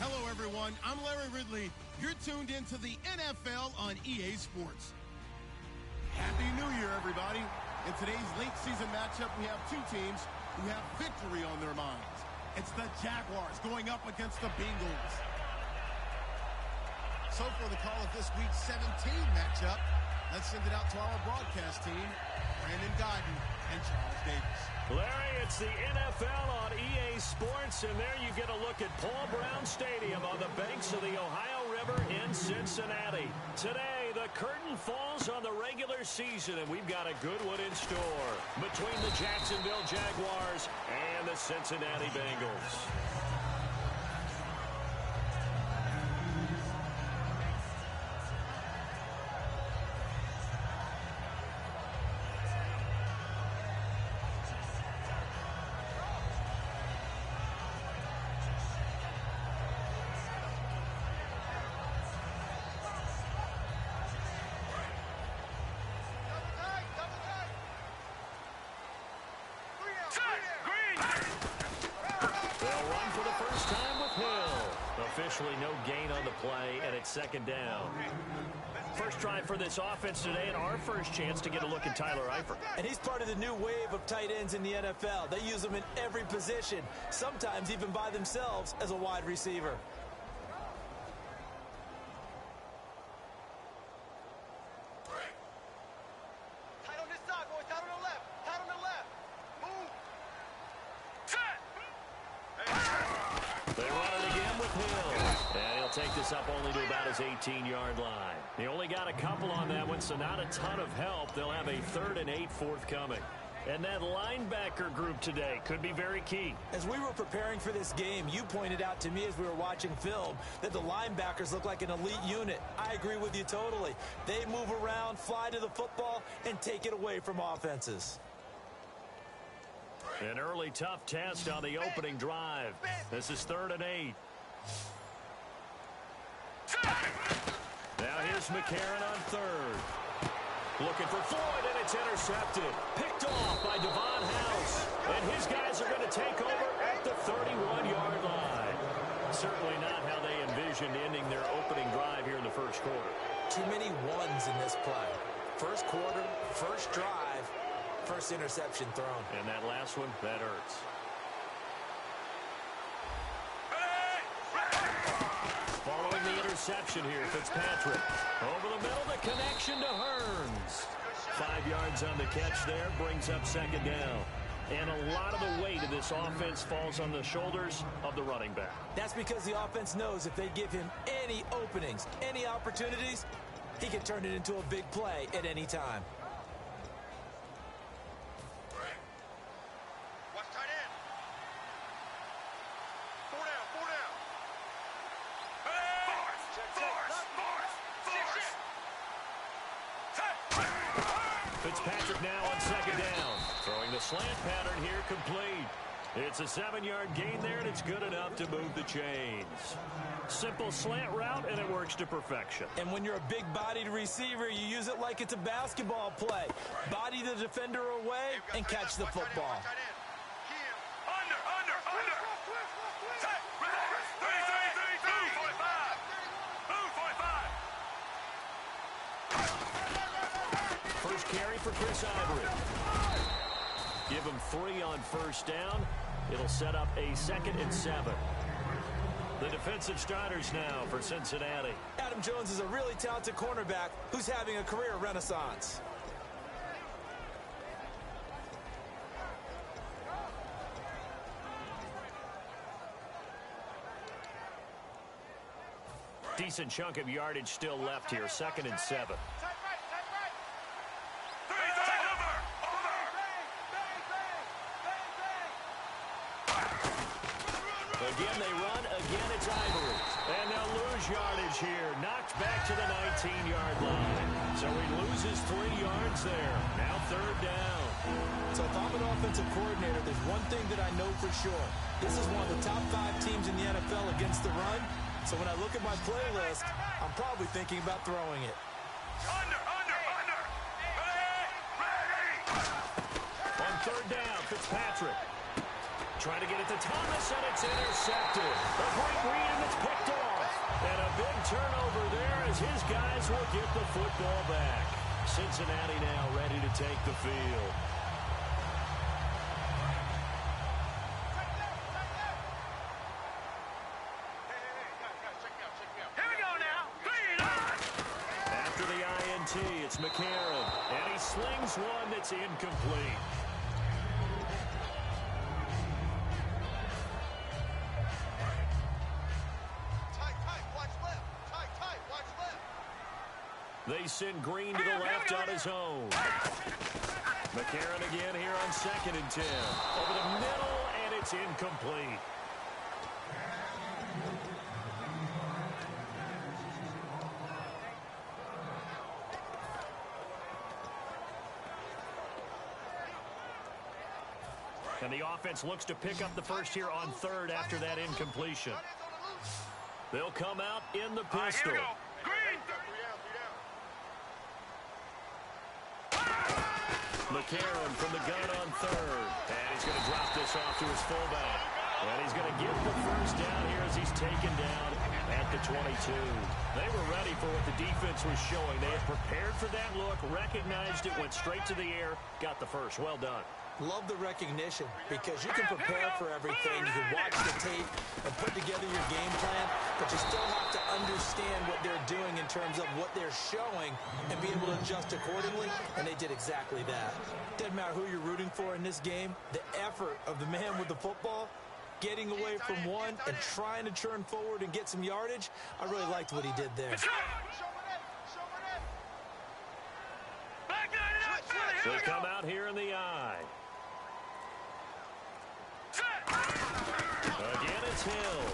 Hello, everyone. I'm Larry Ridley. You're tuned into the NFL on EA Sports. Happy New Year, everybody. In today's late season matchup, we have two teams who have victory on their minds. It's the Jaguars going up against the Bengals. So for the call of this week's 17 matchup, let's send it out to our broadcast team, Brandon Guyton and Charles Davis. Larry, it's the NFL on EA Sports, and there you get a look at Paul Brown Stadium on the banks of the Ohio River in Cincinnati. Today, the curtain falls on the regular season, and we've got a good one in store between the Jacksonville Jaguars and the Cincinnati Bengals. Officially no gain on the play, and it's second down. First drive for this offense today, and our first chance to get a look at Tyler Eifert. And he's part of the new wave of tight ends in the NFL. They use them in every position, sometimes even by themselves as a wide receiver. Tight on this side, boys. Tight on the left. Tight on the left. Move. They run it again with Hill. And he'll take this up only to about his 18-yard line. They only got a couple on that one, so not a ton of help. They'll have a 3rd and 8 forthcoming. And that linebacker group today could be very key. As we were preparing for this game, you pointed out to me as we were watching film that the linebackers look like an elite unit. I agree with you totally. They move around, fly to the football, and take it away from offenses. An early tough test on the opening drive. This is 3rd and 8. Now here's McCarron on 3rd. Looking for Floyd, and it's intercepted. Picked off by Devon House. And his guys are going to take over at the 31-yard line. Certainly not how they envisioned ending their opening drive here in the first quarter. Too many ones in this play. First quarter, first drive, first interception thrown. And that last one, that hurts. Following the interception here, Fitzpatrick. Over the middle, the connection to Hearns. 5 yards on the catch there, brings up second down. And a lot of the weight of this offense falls on the shoulders of the running back. That's because the offense knows if they give him any openings, any opportunities, he can turn it into a big play at any time. Watch tight end. 4 down, 4 down. Fitzpatrick now on second down. Throwing the slant pattern here complete. It's a 7-yard gain there, and it's good enough to move the chains. Simple slant route, and it works to perfection. And when you're a big-bodied receiver, you use it like it's a basketball play. Body the defender away and catch the football. First carry for Chris Ivory. Give him 3 on first down. It'll set up a 2nd and 7. The defensive starters now for Cincinnati. Adam Jones is a really talented cornerback who's having a career renaissance. Decent chunk of yardage still left here. 2nd and 7. Again, they run. Again, it's Ivory. And they'll lose yardage here. Knocked back to the 19-yard line. So he loses 3 yards there. Now 3rd down. So if I'm an offensive coordinator, there's one thing that I know for sure. This is one of the top 5 teams in the NFL against the run. So when I look at my playlist, I'm probably thinking about throwing it. Under. On 3rd down, Fitzpatrick. Trying to get it to Thomas, and it's intercepted. A great read, and it's picked off. And a big turnover there as his guys will get the football back. Cincinnati now ready to take the field. After the INT, it's McCarron, and he slings one that's incomplete. They send Green to the left on his own. McCarron again here on 2nd and 10. Over the middle, and it's incomplete. And the offense looks to pick up the first here on 3rd after that incompletion. They'll come out in the pistol. McCarron from the gun on 3rd. And he's going to drop this off to his fullback. And he's going to get the first down here as he's taken down at the 22. They were ready for what the defense was showing. They had prepared for that look, recognized it, went straight to the air, got the first. Well done. Love the recognition because you can prepare for everything. You can watch the tape and put together your game plan, but you still have to understand what they're doing in terms of what they're showing and be able to adjust accordingly, and they did exactly that. Doesn't matter who you're rooting for in this game, the effort of the man with the football, getting away from one and trying to turn forward and get some yardage, I really liked what he did there. They come out here in the eye. Again, it's Hill.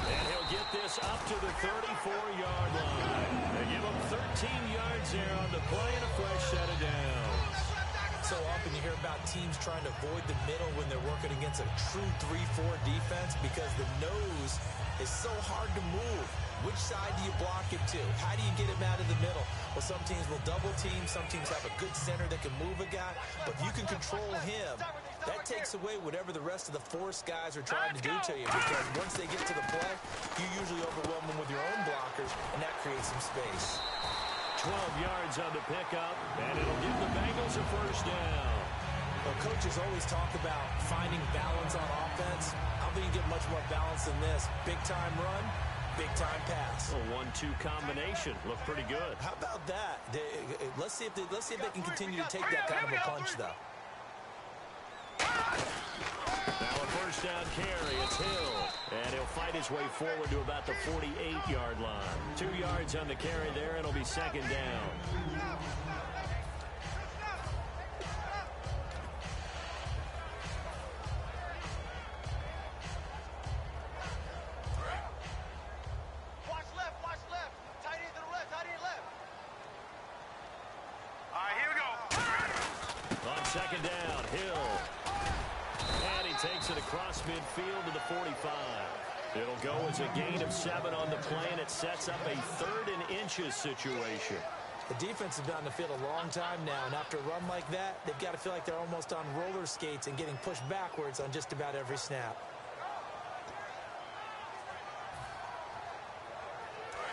And he'll get this up to the 34-yard line. They give him 13 yards there on the play and a fresh set of downs. So often you hear about teams trying to avoid the middle when they're working against a true 3-4 defense because the nose is so hard to move. Which side do you block it to? How do you get him out of the middle? Well, some teams will double team. Some teams have a good center that can move a guy. But if you can control him, that takes away whatever the rest of the force guys are trying to do to you. Because once they get to the play, you usually overwhelm them with your own blockers, and that creates some space. 12 yards on the pickup, and it'll give the Bengals a first down. Well, coaches always talk about finding balance on offense. I don't think you get much more balance than this. Big-time run, big-time pass. A 1-2 combination. Looked pretty good. How about that? Let's see if they can continue to take that kind of a punch, though. Now a first down carry. It's Hill. And he'll fight his way forward to about the 48-yard line. 2 yards on the carry there. It'll be second down. Watch left. Tight end to the left, tight end left. All right, here we go. On second down, Hill. And he takes it across midfield to the 45. It'll go as a gain of 7 on the play, and it sets up a 3rd and inches situation. The defense has been on the field a long time now, and after a run like that, they've got to feel like they're almost on roller skates and getting pushed backwards on just about every snap.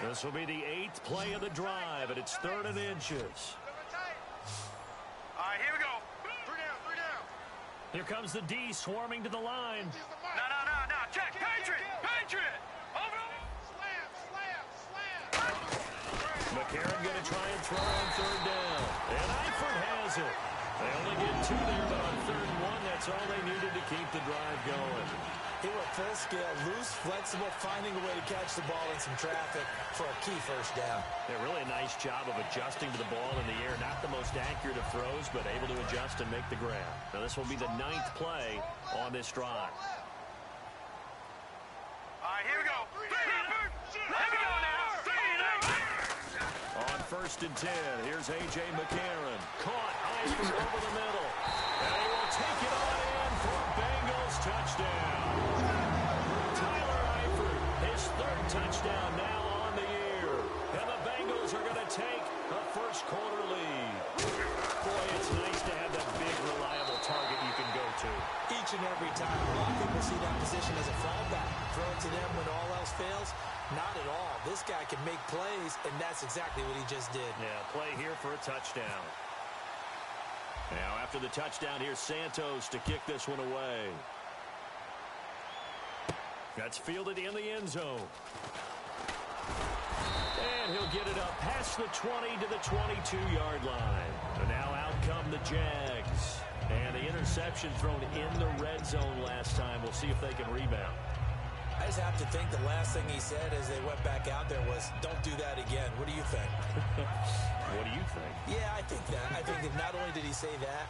This will be the 8th play of the drive, and it's 3rd and inches. All right, here we go. 3 down. Here comes the D swarming to the line. No. Check. Patriot. Over. Slam. McCarron going to try and throw on 3rd down. And Eifert has it. They only get 2 there, but on 3rd and 1, that's all they needed to keep the drive going. He went full scale, loose, flexible, finding a way to catch the ball in some traffic for a key first down. Yeah, really a nice job of adjusting to the ball in the air. Not the most accurate of throws, but able to adjust and make the grab. Now this will be the 9th play on this drive. All right, here we go. Here we go now. On 1st and 10, here's A.J. McCarron. Caught Eifert over the middle. And he will take it on in for a Bengals touchdown. Tyler Eifert, his 3rd touchdown now on the year. And the Bengals are going to take a first-quarter lead. Boy, it's nice to have that big, reliable target you can go to. Each and every time plays, and that's exactly what he just did. Yeah, play here for a touchdown. Now, after the touchdown, here's Santos to kick this one away. That's fielded in the end zone. And he'll get it up past the 20 to the 22-yard line. And now out come the Jags. And the interception thrown in the red zone last time. We'll see if they can rebound. I just have to think the last thing he said as they went back out there was, don't do that again. What do you think? What do you think? Yeah, I think that. I think that not only did he say that,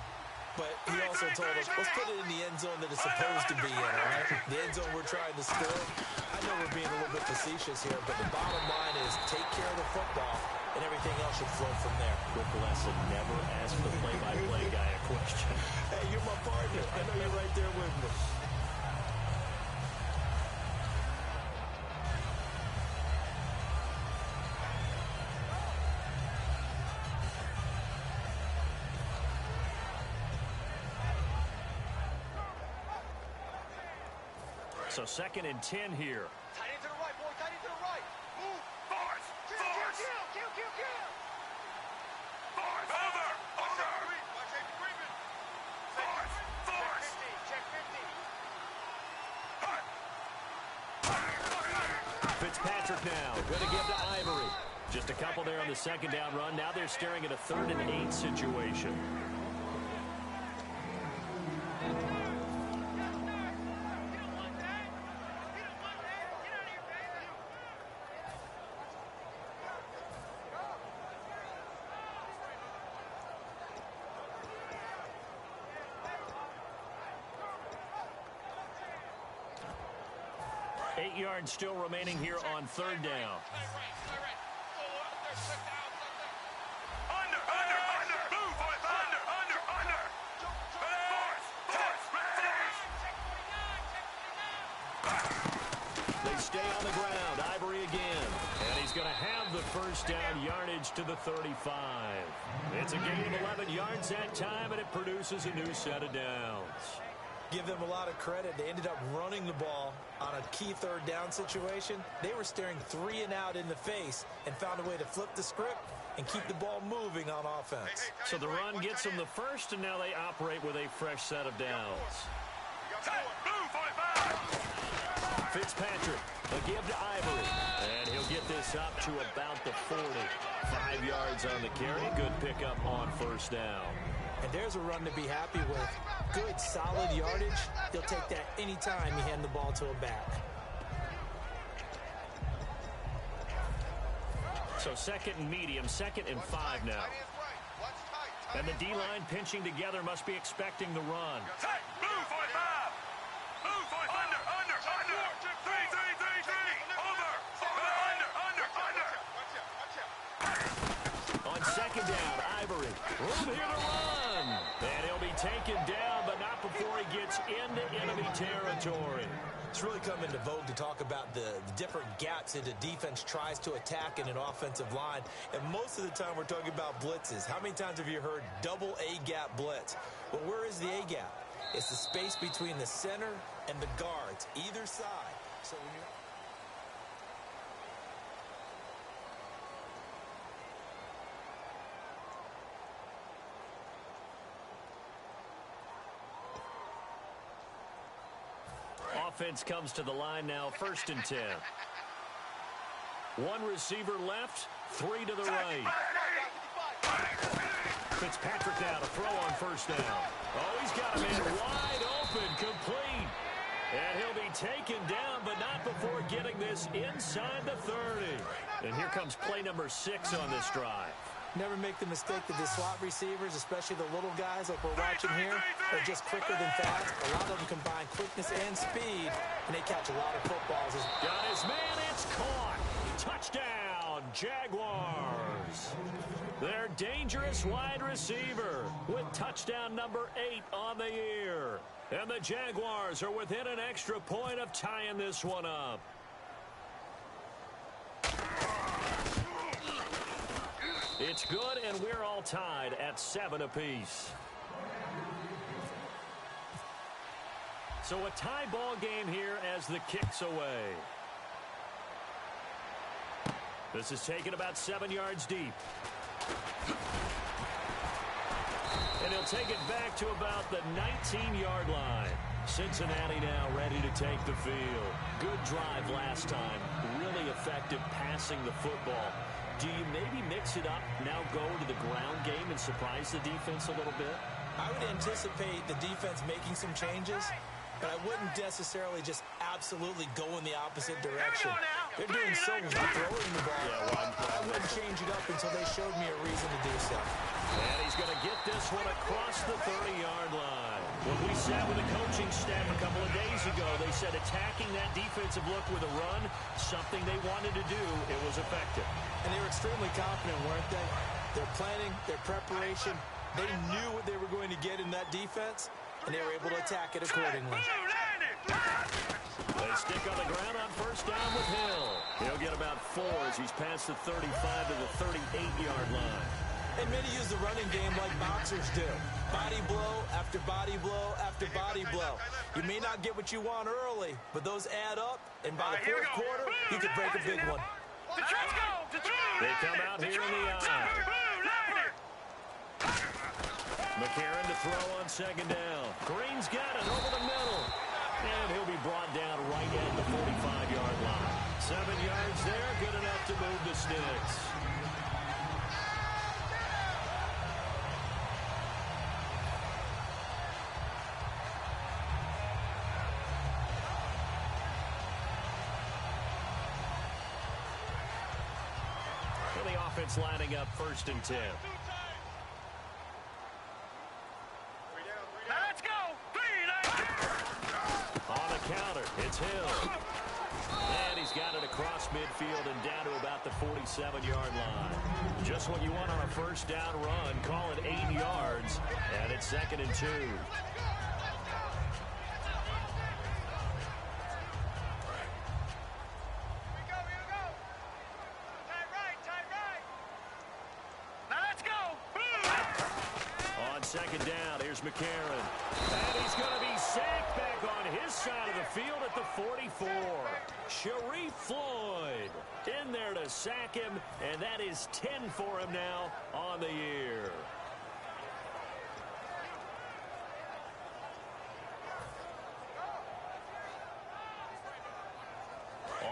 but he also told us, let's put it in the end zone that it's supposed to be in, all right? The end zone we're trying to score. I know we're being a little bit facetious here, but the bottom line is take care of the football, and everything else should flow from there. Quick lesson, never ask the play-by-play guy a question. Hey, you're my partner. I know you're right there with me. So 2nd and 10 here. Tight end to the right, boy. Tight end to the right. Move. Force! Kill. Force! Over! Watch Avery Freeman. Force! Check 50. Fitzpatrick now, going to give to Ivory. Just a couple there on the 2nd down run. Now they're staring at a 3rd and 8 situation. Yards still remaining here on 3rd down. Under! Move, boys! Under! Force! They stay on the ground. Ivory again. And he's going to have the 1st down yardage to the 35. It's a gain of 11 yards that time, and it produces a new set of downs. Give them a lot of credit. They ended up running the ball on a key 3rd down situation. They were staring 3 and out in the face and found a way to flip the script and keep the ball moving on offense. So the run gets them the 1st, and now they operate with a fresh set of downs. Move, 45! Fitzpatrick, a give to Ivory. And he'll get this up to about the 40. 5 yards on the carry. Good pickup on 1st down. And there's a run to be happy with. Good, solid yardage. He'll take that anytime you hand the ball to a back. So 2nd and medium, 2nd and 5 now. And the D-line pinching together must be expecting the run. Tight! Move, 45! Move, 45! Under! 3! Over! On 2nd down, Ivory. Room here to run. And he'll be taken down, but not before he gets into enemy territory. It's really come into vogue to talk about the different gaps that the defense tries to attack in an offensive line. And most of the time we're talking about blitzes. How many times have you heard double A-gap blitz? Well, where is the A-gap? It's the space between the center and the guards, either side. So when you're... Offense comes to the line now, 1st and 10. 1 receiver left, 3 to the right. Fitzpatrick now to throw on 1st down. Oh, he's got a man wide open, complete. And he'll be taken down, but not before getting this inside the 30. And here comes play number 6 on this drive. Never make the mistake that the slot receivers, especially the little guys like we're watching here, are just quicker than fast. A lot of them combine quickness and speed, and they catch a lot of footballs. Got his man, it's caught. Touchdown, Jaguars. Their dangerous wide receiver with touchdown number 8 on the year. And the Jaguars are within an extra point of tying this one up. It's good, and we're all tied at 7 apiece. So a tie ball game here as the kick's away. This is taken about 7 yards deep. And he'll take it back to about the 19-yard line. Cincinnati now ready to take the field. Good drive last time. Really effective passing the football. Do you maybe mix it up, now go to the ground game and surprise the defense a little bit? I would anticipate the defense making some changes, but I wouldn't necessarily just absolutely go in the opposite direction. They're doing so well throwing the ball. I wouldn't change it up until they showed me a reason to do so. And he's going to get this one across the 30-yard line. When we sat with the coaching staff a couple of days ago, they said attacking that defensive look with a run, something they wanted to do, it was effective. And they were extremely confident, weren't they? Their planning, their preparation, they knew what they were going to get in that defense, and they were able to attack it accordingly. They stick on the ground on first down with Hill. He'll get about 4 as he's past the 35 to the 38-yard line. And many use the running game like boxers do. Body blow after body blow after body blow. You may not get what you want early, but those add up, and by the fourth quarter, you could break a big one. They come out here in the eye. McCarron to throw on second down. Green's got it over the middle. And he'll be brought down right at the 45-yard line. 7 yards there, good enough to move the sticks. And the offense lining up 1st and 10. Counter. It's Hill. And he's got it across midfield and down to about the 47-yard line. Just what you want on a first down run. Call it 8 yards. And it's 2nd and 2. On second down, here's McCarron. And he's going to be sacked back on his side of the field at the 44. Sharif Floyd in there to sack him, and that is 10 for him now on the year.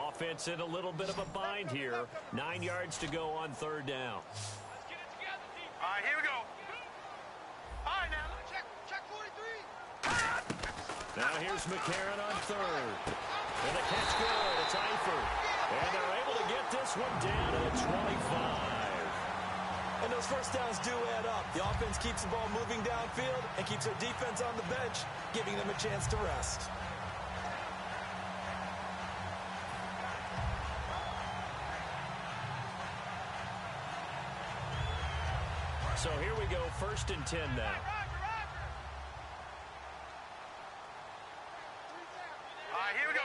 Offense in a little bit of a bind here. 9 yards to go on 3rd down. All right, here we go. All right, now. Check 43. Now here's McCarron on 3rd. And the catch good. It's Eifert. And they're able to get this one down to the 25. And those first downs do add up. The offense keeps the ball moving downfield and keeps their defense on the bench, giving them a chance to rest. So here we go, 1st and 10 now. All right, here we go.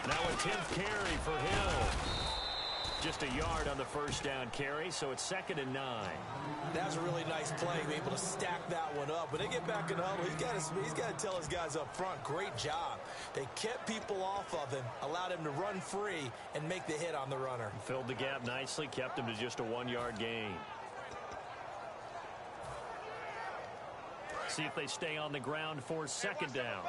Now a 10th carry for Hill. Just a yard on the first down carry, so it's 2nd and 9. That was a really nice play, being able to stack that one up. When they get back in the huddle, he's got to tell his guys up front, great job. They kept people off of him, allowed him to run free, and make the hit on the runner. Filled the gap nicely, kept him to just a 1-yard gain. See if they stay on the ground for 2nd down.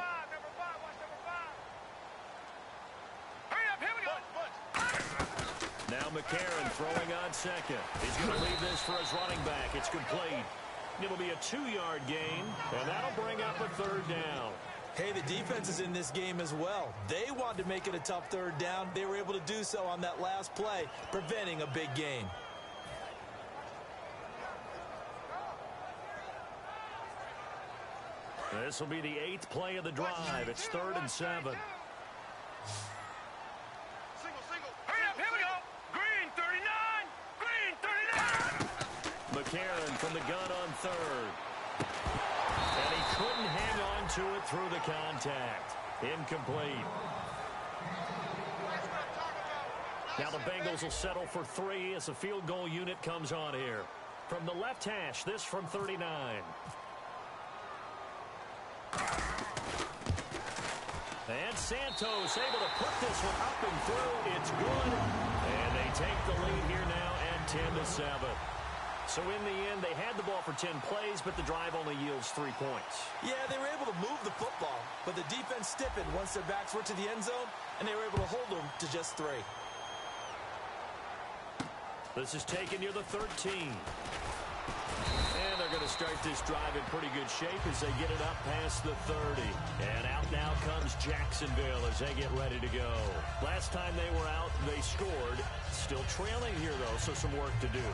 Now McCarron throwing on 2nd. He's going to leave this for his running back. It's complete. It'll be a 2-yard gain, and that'll bring up a 3rd down. Hey, the defense is in this game as well. They wanted to make it a tough 3rd down. They were able to do so on that last play, preventing a big gain. This will be the 8th play of the drive. It's 3rd and 7. McCarron from the gun on 3rd. And he couldn't hang on to it through the contact. Incomplete. Now the Bengals will settle for 3 as the field goal unit comes on here. From the left hash, this from 39. And Santos able to put this one up and through. It's good. And they take the lead here now at 10-7. So in the end, they had the ball for 10 plays, but the drive only yields 3 points. Yeah, they were able to move the football, but the defense stiffened once their backs were to the end zone, and they were able to hold them to just 3. This is taken near the 13. And they're going to start this drive in pretty good shape as they get it up past the 30. And out now comes Jacksonville as they get ready to go. Last time they were out, they scored. Still trailing here, though, so some work to do.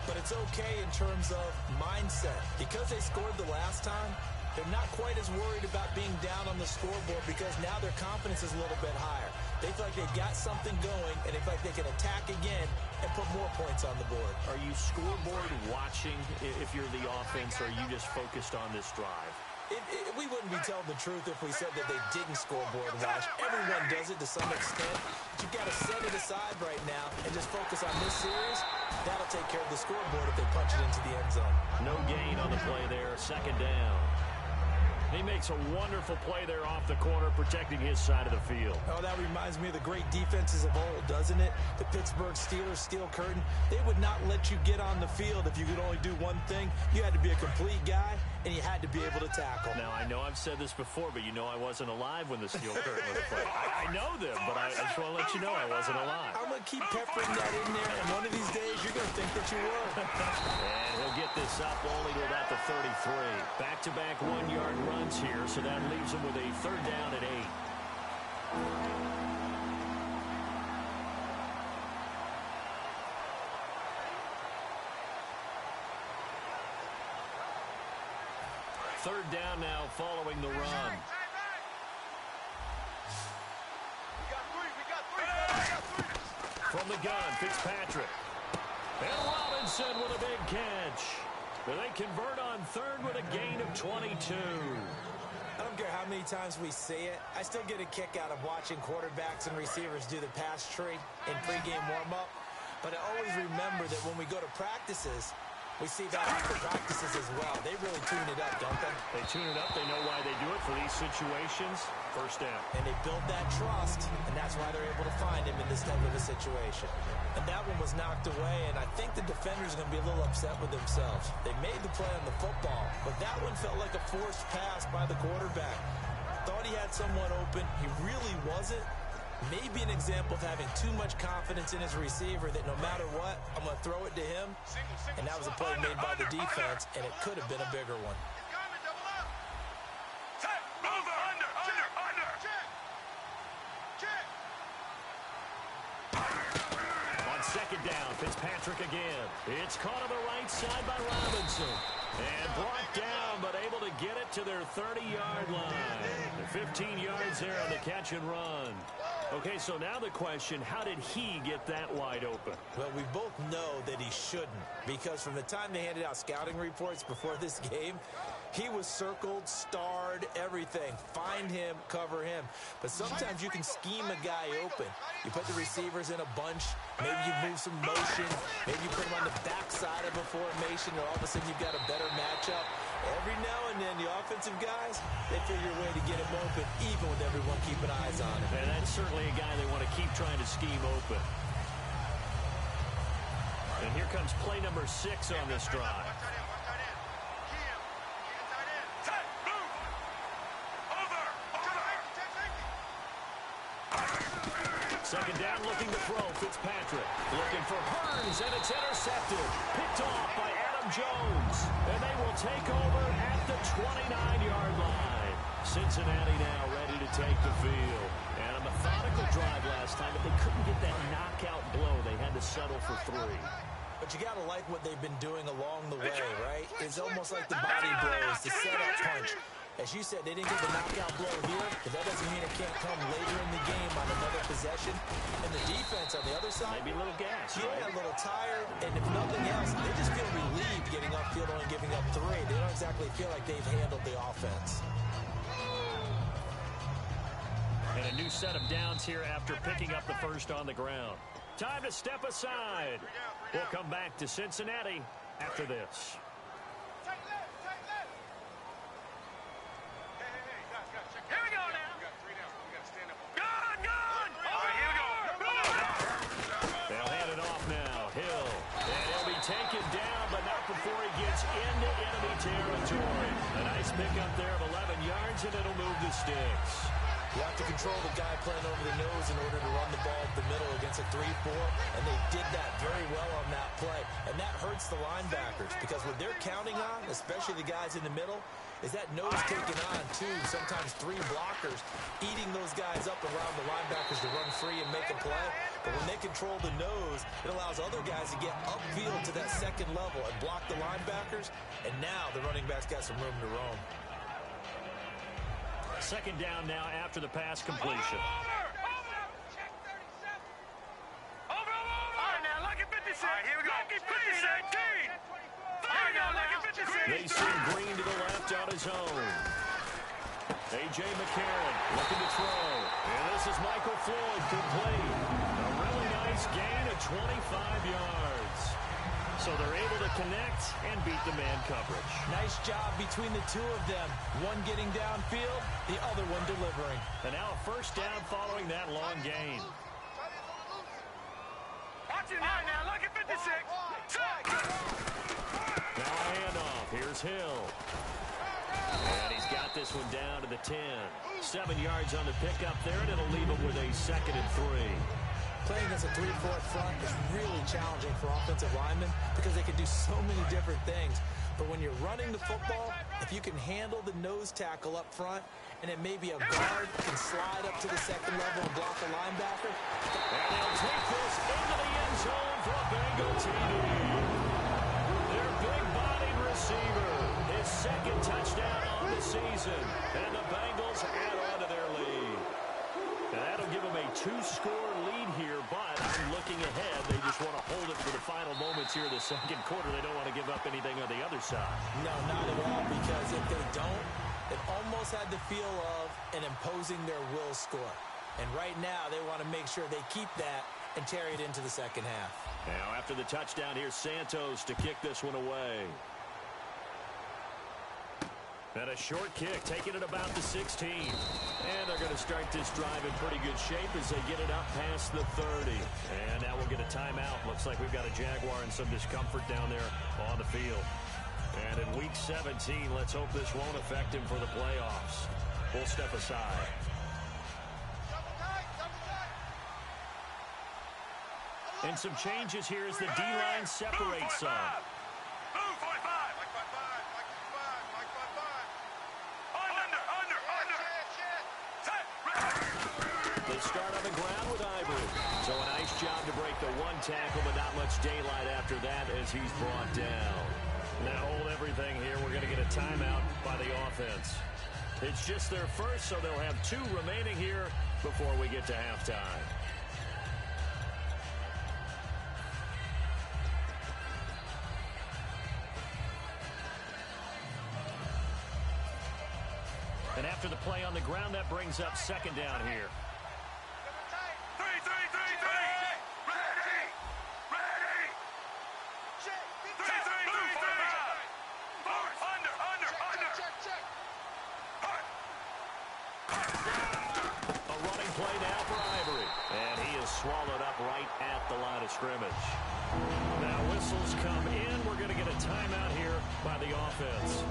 But it's okay in terms of mindset. Because they scored the last time, they're not quite as worried about being down on the scoreboard because now their confidence is a little bit higher. They feel like they've got something going, and they feel like they can attack again and put more points on the board. Are you scoreboard watching if you're the offense, or are you just focused on this drive? We wouldn't be telling the truth if we said that they didn't scoreboard watch. Everyone does it to some extent. But you've got to set it aside right now and just focus on this series. That'll take care of the scoreboard if they punch it into the end zone. No gain on the play there. 2nd down. He makes a wonderful play there off the corner, protecting his side of the field. Oh, that reminds me of the great defenses of old, doesn't it? The Pittsburgh Steelers steel curtain. They would not let you get on the field if you could only do one thing. You had to be a complete guy, and you had to be able to tackle. Now, I know I've said this before, but you know I wasn't alive when the steel curtain was played. I know them, but I just want to let you know I wasn't alive. I'm going to keep peppering that in there, and one of these days you're going to think that you were. And he'll get this up only to about the 33. Back-to-back 1-yard runs here, so that leaves him with a 3rd down at 8. Third down now following the run. We got 3. From the gun, Fitzpatrick. And Robinson with a big catch. But they convert on 3rd with a gain of 22. I don't care how many times we see it. I still get a kick out of watching quarterbacks and receivers do the pass tree in pregame warm-up. But I always remember that when we go to practices, we see that after practices as well. They really tune it up, don't they? They tune it up. They know why they do it for these situations. 1st down. And they build that trust, and that's why they're able to find him in this type of a situation. And that one was knocked away, and I think the defenders are going to be a little upset with themselves. They made the play on the football, but that one felt like a forced pass by the quarterback. Thought he had someone open. He really wasn't. Maybe an example of having too much confidence in his receiver that no matter what, I'm going to throw it to him. And that was a play made by the defense, and it could have been a bigger one. On 2nd down, Fitzpatrick again. It's caught on the right side by Robinson. And brought down, but able to get it to their 30-yard line. 15 yards there on the catch and run. Okay, so now the question, how did he get that wide open? Well, we both know that he shouldn't, because from the time they handed out scouting reports before this game, he was circled, starred, everything. Find him, cover him. But sometimes you can scheme a guy open. You put the receivers in a bunch. Maybe you move some motion. Maybe you put them on the backside of a formation, or all of a sudden you've got a better matchup. Every now and then, the offensive guys, they figure a way to get him open, even with everyone keeping eyes on him. And that's certainly a guy they want to keep trying to scheme open. And here comes play number 6 on this drive. Second down, looking to throw. Fitzpatrick looking for Hearns, and it's intercepted. Picked off by Adam Jones. And they will take over at the 29-yard line. Cincinnati now ready to take the field. And a methodical drive last time, but they couldn't get that knockout blow. They had to settle for 3. But you got to like what they've been doing along the way, right? It's almost like the body blows, the setup punch. As you said, they didn't get the knockout blow here, but that doesn't mean it can't come later in the game on another possession. And the defense on the other side, maybe a little gas, yeah, right? A little tired, and if nothing else, they just feel relieved getting upfield, only giving up 3. They don't exactly feel like they've handled the offense. And a new set of downs here after picking up the first on the ground. Time to step aside. We'll come back to Cincinnati after this. Here we go now. gets into enemy territory. A nice pickup there of 11 yards, and it'll move the sticks. You have to control the guy playing over the nose in order to run the ball up the middle against a 3-4, and they did that very well on that play. And that hurts the linebackers because what they're counting on, especially the guys in the middle, is that nose taking on 2, sometimes 3 blockers, eating those guys up around the linebackers to run free and make a play. But when they control the nose, it allows other guys to get upfield to that second level and block the linebackers, and now the running back's got some room to roam. Second down now after the pass completion. Over! All right, now, lucky 56. All right, here we go. Lucky 56. There we go, lucky 56. They send Green to the left on his own. A.J. McCarron looking to throw. And this is Michael Floyd complete. A really nice gain of 25 yards. So they're able to connect and beat the man coverage. Nice job between the 2 of them. One getting downfield, the other one delivering. And now a first down following that long gain. Watch it now, look at 56. Now a handoff. Here's Hill. And he's got this one down to the 10. 7 yards on the pickup there, and it'll leave him with a 2nd and 3. Playing against a 3-4 front is really challenging for offensive linemen because they can do so many different things. But when you're running the football, if you can handle the nose tackle up front, and it may be a guard can slide up to the second level and block a linebacker. And they'll take this into the end zone for a Bengal TD. Their big-bodied receiver, his 2nd touchdown on the season. And the Bengals add on to their lead. And that'll give them a 2-score lead here, but I'm looking ahead. They just want to hold it for the final moments here in the second quarter. They don't want to give up anything on the other side. No, not at all, because if they don't, it almost had the feel of an imposing their will score. And right now, they want to make sure they keep that and carry it into the second half. Now, after the touchdown, here's Santos to kick this one away. And a short kick, taking it about the 16. And they're going to start this drive in pretty good shape as they get it up past the 30. And now we'll get a timeout. Looks like we've got a Jaguar and some discomfort down there on the field. And in Week 17, let's hope this won't affect him for the playoffs. We'll step aside. And some changes here as the D-line separates some. Move 45. They start on the ground with Ivory. So a nice job to break the 1 tackle, but not much daylight after that as he's brought down. Now hold everything here. We're going to get a timeout by the offense. It's just their first, so they'll have 2 remaining here before we get to halftime. And after the play on the ground, that brings up 2nd down here. 3. Ready. Check. 3. Forward. Under. Check. A running play now for Ivory. And he is swallowed up right at the line of scrimmage. Now whistles come in. We're going to get a timeout here by the offense.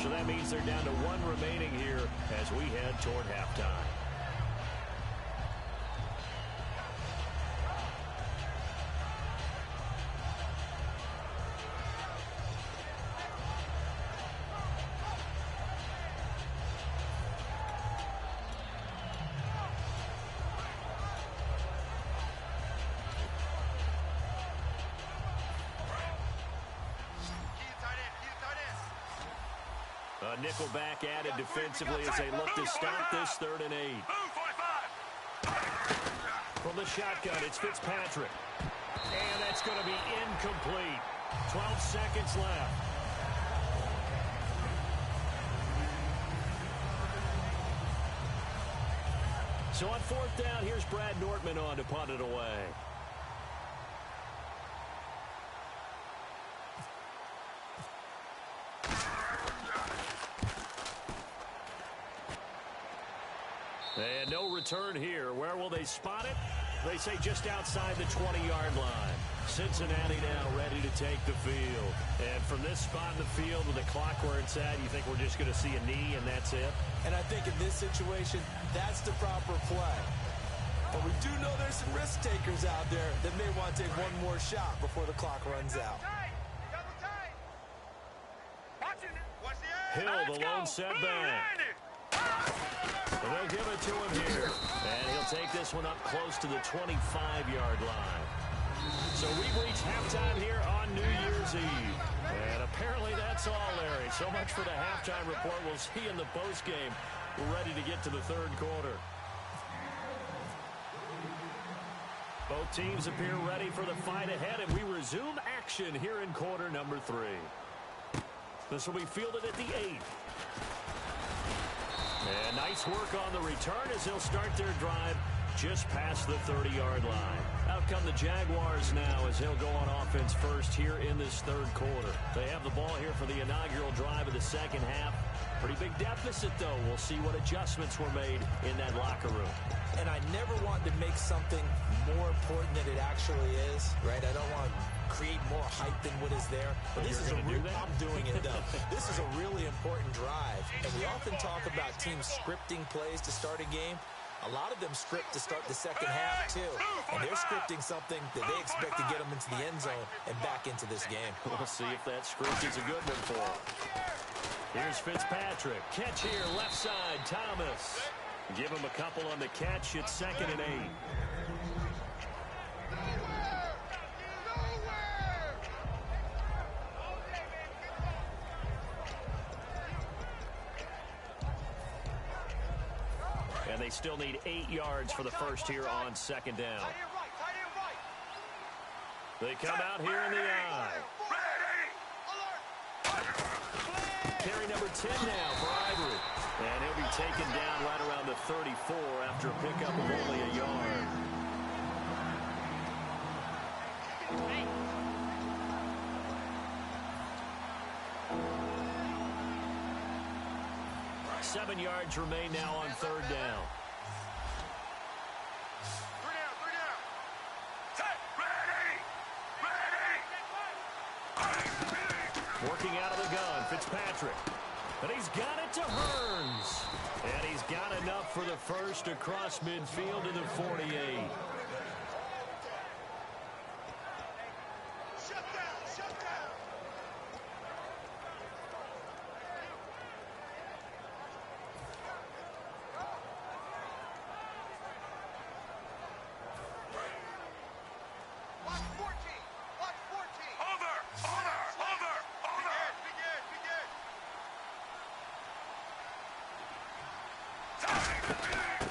So that means they're down to 1 remaining here as we head toward halftime. Nickelback added defensively as they look to stop this 3rd and 8. Move 45. From the shotgun, it's Fitzpatrick. And that's going to be incomplete. 12 seconds left. So on 4th down, here's Brad Nortman on to punt it away. And no return here. Where will they spot it? They say just outside the 20-yard line. Cincinnati now ready to take the field. And from this spot in the field with the clock where it's at, you think we're just going to see a knee and that's it? And I think in this situation, that's the proper play. But we do know there's some risk takers out there that may want to take one more shot before the clock runs out. Hill, the lone setback. And they'll give it to him here. And he'll take this one up close to the 25-yard line. So we've reached halftime here on New Year's Eve. And apparently that's all, Larry. So much for the halftime report. We'll see in the postgame. We're ready to get to the third quarter. Both teams appear ready for the fight ahead, and we resume action here in quarter number 3. This will be fielded at the 8. And nice work on the return as they'll start their drive just past the 30-yard line. Out come the Jaguars now as they'll go on offense first here in this third quarter. They have the ball here for the inaugural drive of the second half. Pretty big deficit, though. We'll see what adjustments were made in that locker room. And I never want to make something more important than it actually is, right? I don't want to create more hype than what is there. But this is I'm doing it, though. This is a really important drive. And we often talk about teams scripting plays to start a game. A lot of them script to start the second half, too. And they're scripting something that they expect to get them into the end zone and back into this game. We'll see if that script is a good one for them. Here's Fitzpatrick. Catch here, left side, Thomas. Give him a couple on the catch. It's 2nd and 8. And they still need 8 yards for the first here on 2nd down. They come out here in the I. Carry number 10 now for Ivory. And he'll be taken down right around the 34 after a pickup of only a yard. Seven yards remain now on 3rd down. Working out of the gun, Fitzpatrick. And he's got it to Hearns. And he's got enough for the first across midfield to the 48.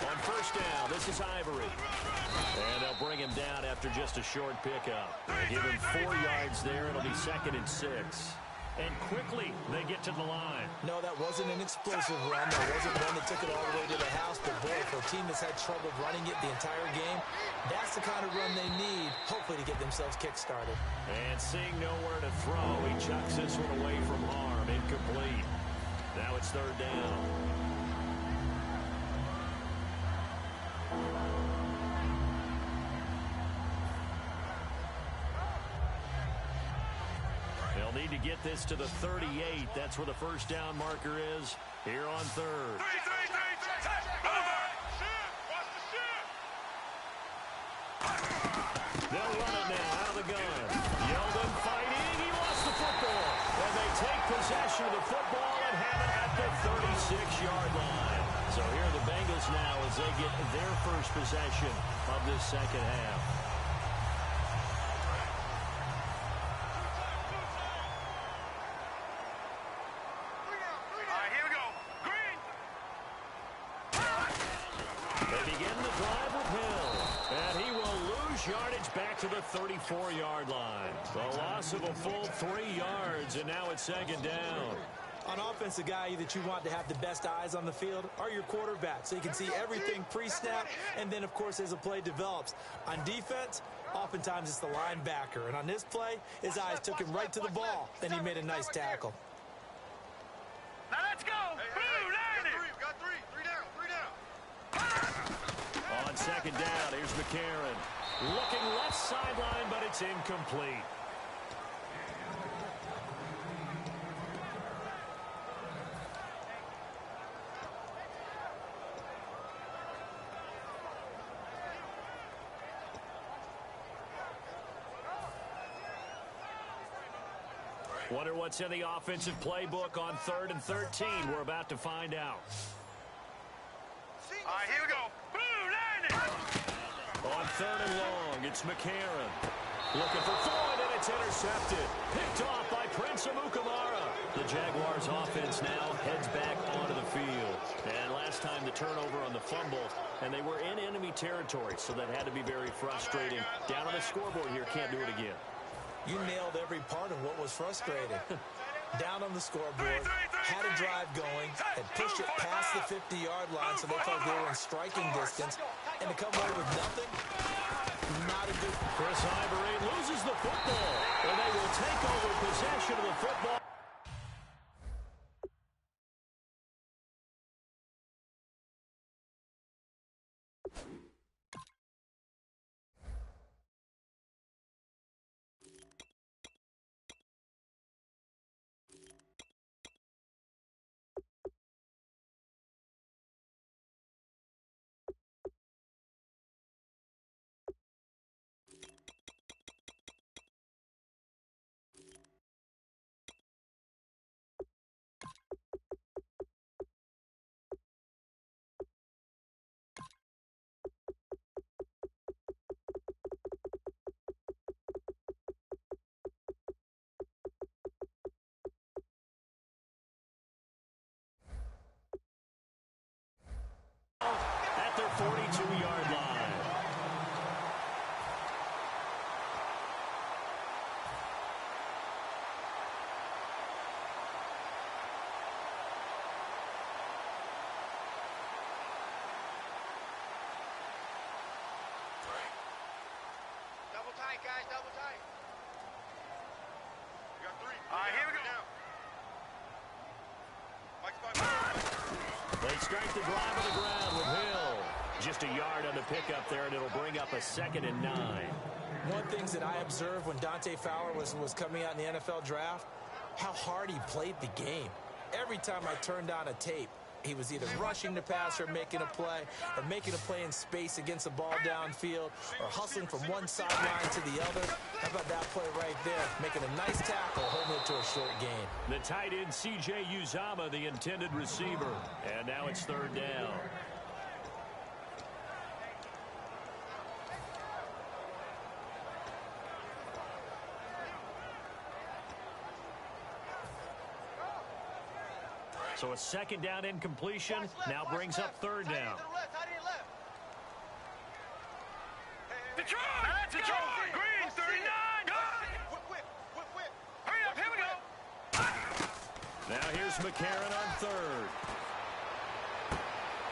On first down, this is Ivory. And they'll bring him down after just a short pickup. They give him 4 yards there. It'll be 2nd and 6. And quickly, they get to the line. No, that wasn't an explosive run. That wasn't one that took it all the way to the house. But, boy, for a team that's had trouble running it the entire game, that's the kind of run they need, hopefully, to get themselves kick-started. And seeing nowhere to throw, he chucks this one away from harm. Incomplete. Now it's 3rd down. They'll need to get this to the 38. That's where the first down marker is here on 3rd. They'll run it now out of the gun. Yeldon fighting. He lost the football. And they take possession of the football and have it at the 36-yard line. So here are the Bengals now as they get their first possession of this second half. Yardage back to the 34-yard line. The loss of a full 3 yards, and now it's 2nd down. On offense, the guy that you want to have the best eyes on the field are your quarterbacks, so you can see everything pre-snap, and then, of course, as the play develops. On defense, oftentimes it's the linebacker, and on this play, his eyes took him right to the ball. Then he made a nice tackle. Now let's go! Got three down. On 2nd down, here's McCarron. Looking left sideline, but it's incomplete. Wonder what's in the offensive playbook on 3rd and 13. We're about to find out. All right, here we go. Boom, landing. On 3rd and long, it's McCarron. Looking for Floyd, and it's intercepted. Picked off by Prince Amukamara. The Jaguars offense now heads back onto the field. And last time the turnover on the fumble, and they were in enemy territory, so that had to be very frustrating. Down on the scoreboard here, can't do it again. You nailed every part of what was frustrating. Down on the scoreboard, had a drive going, had pushed it past the 50-yard line so they thought they were in striking distance, and to come away with nothing, not a good... Chris Ivory loses the football, and they will take over possession of the football. At their 42-yard line. Double tight, guys, double tight. We got 3. All right, here we go. They start the drive on the ground with Hill. Just a yard on the pickup there, and it'll bring up a 2nd and 9. One of the things that I observed when Dante Fowler was coming out in the NFL draft, how hard he played the game. Every time I turned on a tape, he was either rushing the pass or making a play in space against the ball downfield, or hustling from one sideline to the other. How about that play right there? Making a nice tackle, holding it to a short gain. The tight end, C.J. Uzama, the intended receiver. And now it's 3rd down. So a 2nd down incompletion now brings up 3rd down. Detroit! Detroit! Green, 39! Whip. Hurry up, here we go! Now here's McCarron on 3rd.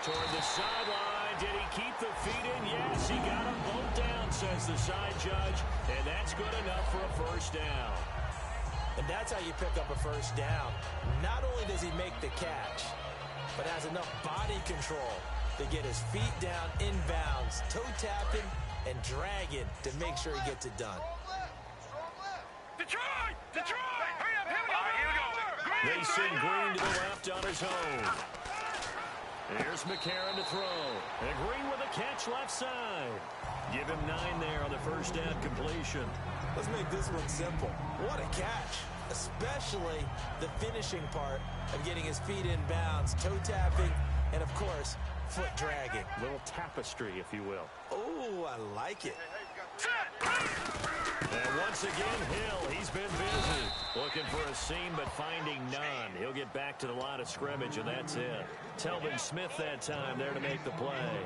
Toward the sideline. Did he keep the feet in? Yes, he got them both down, says the side judge. And that's good enough for a 1st down. And that's how you pick up a 1st down. Not only does he make the catch, but has enough body control to get his feet down inbounds, toe tapping and dragging to make sure he gets it done. Detroit! Detroit! Hurry up, here we go! All right, here we go. Green, They send Green to the left on his own. Here's McCarron to throw. And Green with a catch left side. Give him 9 there on the 1st down completion. Let's make this one simple. What a catch, especially the finishing part of getting his feet in bounds, toe tapping, and of course, foot dragging. Little tapestry, if you will. Oh, I like it. And once again, Hill, he's been busy. Looking for a seam, but finding none. He'll get back to the line of scrimmage, and that's it. Telvin Smith that time there to make the play.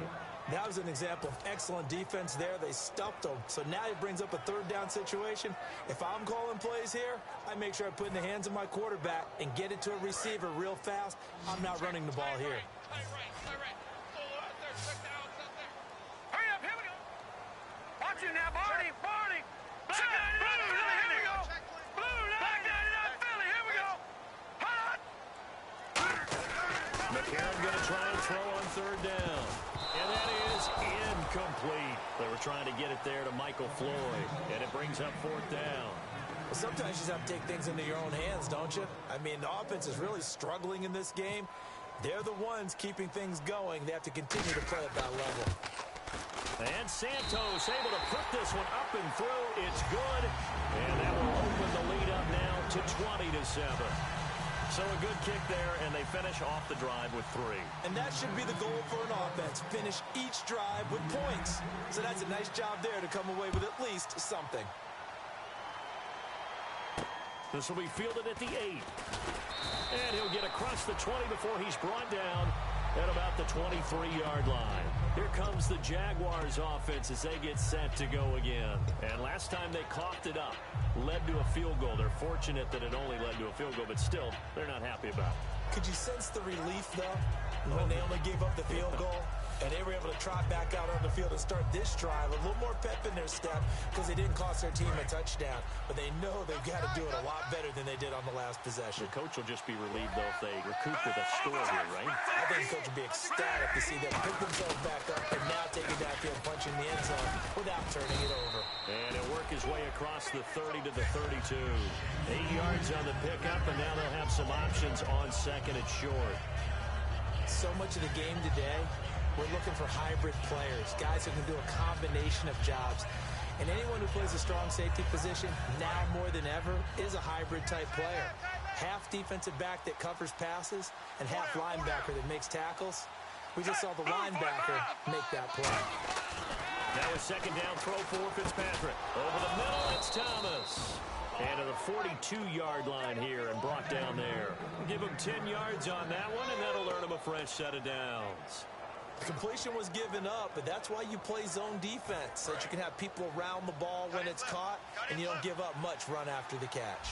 That was an example of excellent defense there. They stuffed him. So now it brings up a 3rd down situation. If I'm calling plays here, I make sure I put it in the hands of my quarterback and get it to a receiver real fast. I'm not running the ball here. Hurry up, here we go! Watch it now, Barney! Barney! Black 99 Philly, here we go! Blue Black 99 Philly, here we go! Hot! McCarron going to try and throw on 3rd down. And that is incomplete. They were trying to get it there to Michael Floyd, and it brings up 4th down. Well, sometimes you just have to take things into your own hands, don't you? I mean, the offense is really struggling in this game. They're the ones keeping things going. They have to continue to play at that level. And Santos able to put this one up and through. It's good. And that will open the lead up now to 20-7. So a good kick there, and they finish off the drive with 3. And that should be the goal for an offense. Finish each drive with points. So that's a nice job there to come away with at least something. This will be fielded at the 8. And he'll get across the 20 before he's brought down at about the 23-yard line. Here comes the Jaguars offense as they get set to go again. And last time they coughed it up, led to a field goal. They're fortunate that it only led to a field goal, but still, they're not happy about it. Could you sense the relief, though, when they only gave up the field goal? And they were able to trot back out on the field and start this drive. A little more pep in their step because they didn't cost their team a touchdown. But they know they've got to do it a lot better than they did on the last possession. The coach will just be relieved, though, if they recoup with a score here, right? I think the coach will be ecstatic to see them pick themselves back up and now take it downfield, punching the end zone without turning it over. And he'll work his way across the 30 to the 32. 8 yards on the pickup, and now they'll have some options on 2nd and short. So much of the game today, we're looking for hybrid players, guys who can do a combination of jobs. And anyone who plays a strong safety position, now more than ever, is a hybrid-type player. Half defensive back that covers passes and half linebacker that makes tackles. We just saw the linebacker make that play. Now a 2nd down throw for Fitzpatrick. Over the middle, it's Thomas. And to the 42-yard line here and brought down there. Give him 10 yards on that one, and that'll earn him a fresh set of downs. Completion was given up, but that's why you play zone defense, so that you can have people around the ball when it's caught, and you don't give up much run after the catch.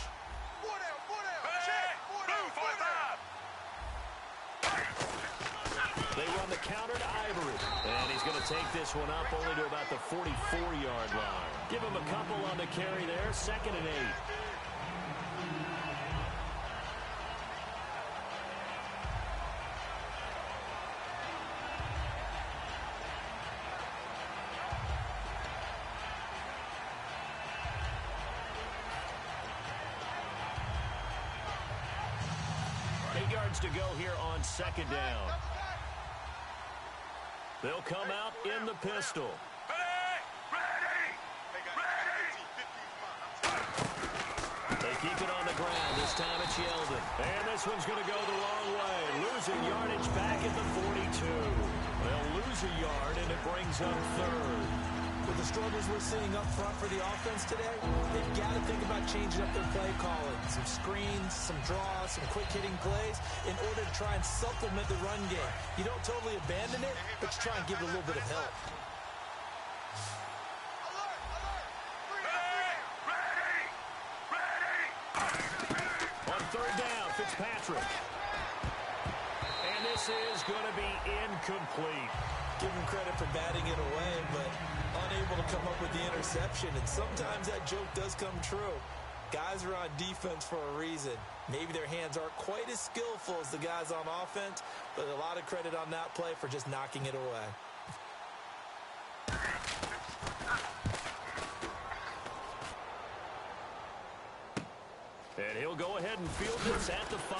They run the counter to Ivory, and he's going to take this one up only to about the 44-yard line. Give him a couple on the carry there, 2nd and 8. 8 yards to go here on 2nd down. They'll come out in the pistol. They keep it on the ground. This time it's Yeldon. And this one's going to go the wrong way. Losing yardage back at the 42. They'll lose a yard, and it brings up 3rd. With the struggles we're seeing up front for the offense today, they've got to think about changing up their play calling. Some screens, some draws, some quick-hitting plays in order to try and supplement the run game. You don't totally abandon it, but you try and give it a little bit of help. On 3rd down, Fitzpatrick. And this is going to be incomplete. Give him credit for batting it away, but unable to come up with the interception. And sometimes that joke does come true. Guys are on defense for a reason. Maybe their hands aren't quite as skillful as the guys on offense, but a lot of credit on that play for just knocking it away. And he'll go ahead and field this at the 5.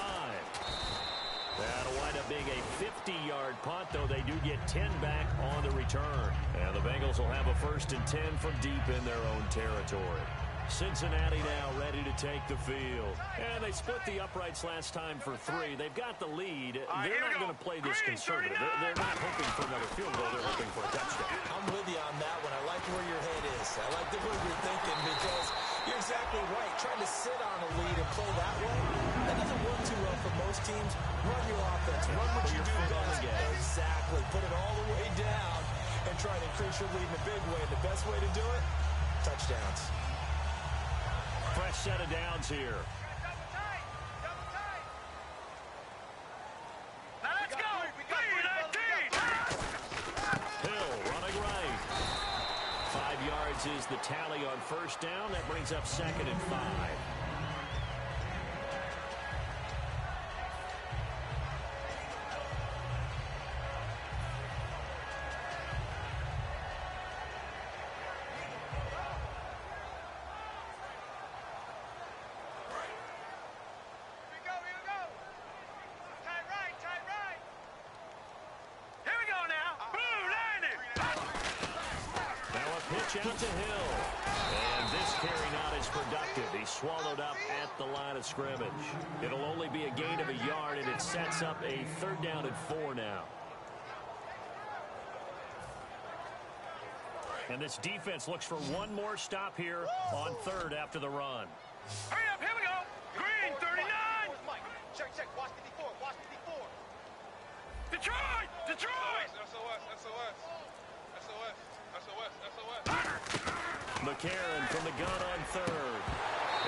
That'll wind up being a 50-yard punt, though they do get 10 back on the return. And the Bengals will have a 1st and 10 from deep in their own territory. Cincinnati now ready to take the field. And they split the uprights last time for 3. They've got the lead. They're not going to play this conservative. They're not hoping for another field goal. They're hoping for a touchdown. I'm with you on that one. I like where your head is. I like the way you're thinking because you're exactly right. Trying to sit on a lead and play that way, that doesn't work too well for most teams. Run your offense. Run what you do best. Exactly. Put it all the way down and try to increase your lead in a big way. And the best way to do it, touchdowns. Fresh set of downs here. Now let's go. Hill running right. 5 yards is the tally on 1st down. That brings up 2nd and 5. pitch out to Hill. And this carry not as productive. He's swallowed up at the line of scrimmage. It'll only be a gain of a yard, and it sets up a 3rd down and 4 now. And this defense looks for one more stop here on 3rd after the run. Hurry up, here we go. Green, 39. Check, check. Watch 54. Watch 54. Detroit! Detroit! SOS, SOS. SOS, SOS, SOS. McCarron from the gun on 3rd.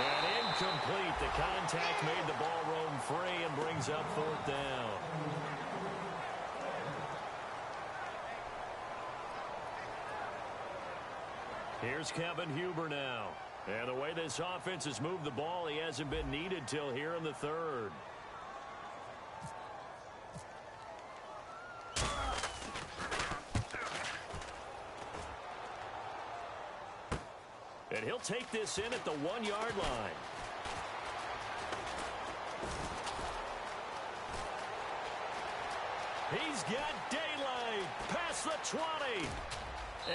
And incomplete. The contact made the ball roam free and brings up 4th down. Here's Kevin Huber now. And the way this offense has moved the ball, he hasn't been needed till here in the 3rd. And he'll take this in at the 1-yard line. He's got daylight past the 20.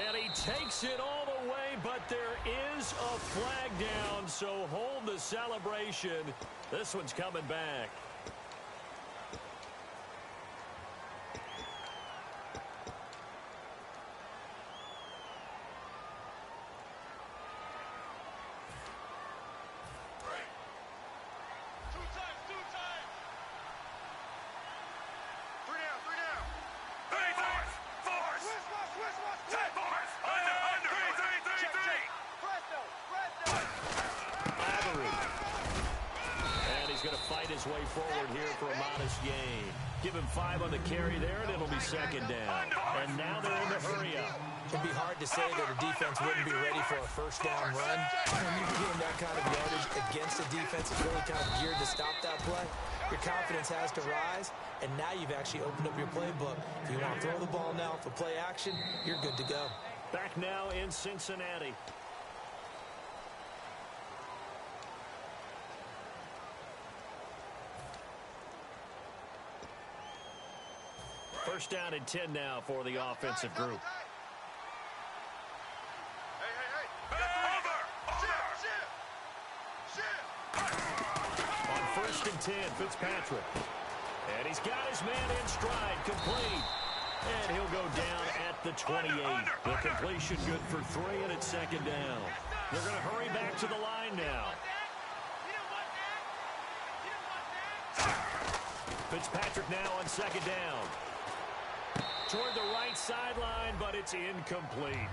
And he takes it all the way, but there is a flag down, so hold the celebration. This one's coming back. Way forward here for a modest gain. Give him 5 on the carry there, and it'll be 2nd down. And now they're in the hurry-up. It'd be hard to say that a defense wouldn't be ready for a 1st down run. When you're getting that kind of yardage against a defense that's really kind of geared to stop that play, your confidence has to rise, and now you've actually opened up your playbook. If you want to throw the ball now for play action, you're good to go. Back now in Cincinnati. First down and 10 now for the offensive group. On 1st and 10, Fitzpatrick. And he's got his man in stride, complete. And he'll go down at the 28. The completion good for 3, and it's 2nd down. They're going to hurry back to the line now. Fitzpatrick now on 2nd down. Toward the right sideline, but it's incomplete.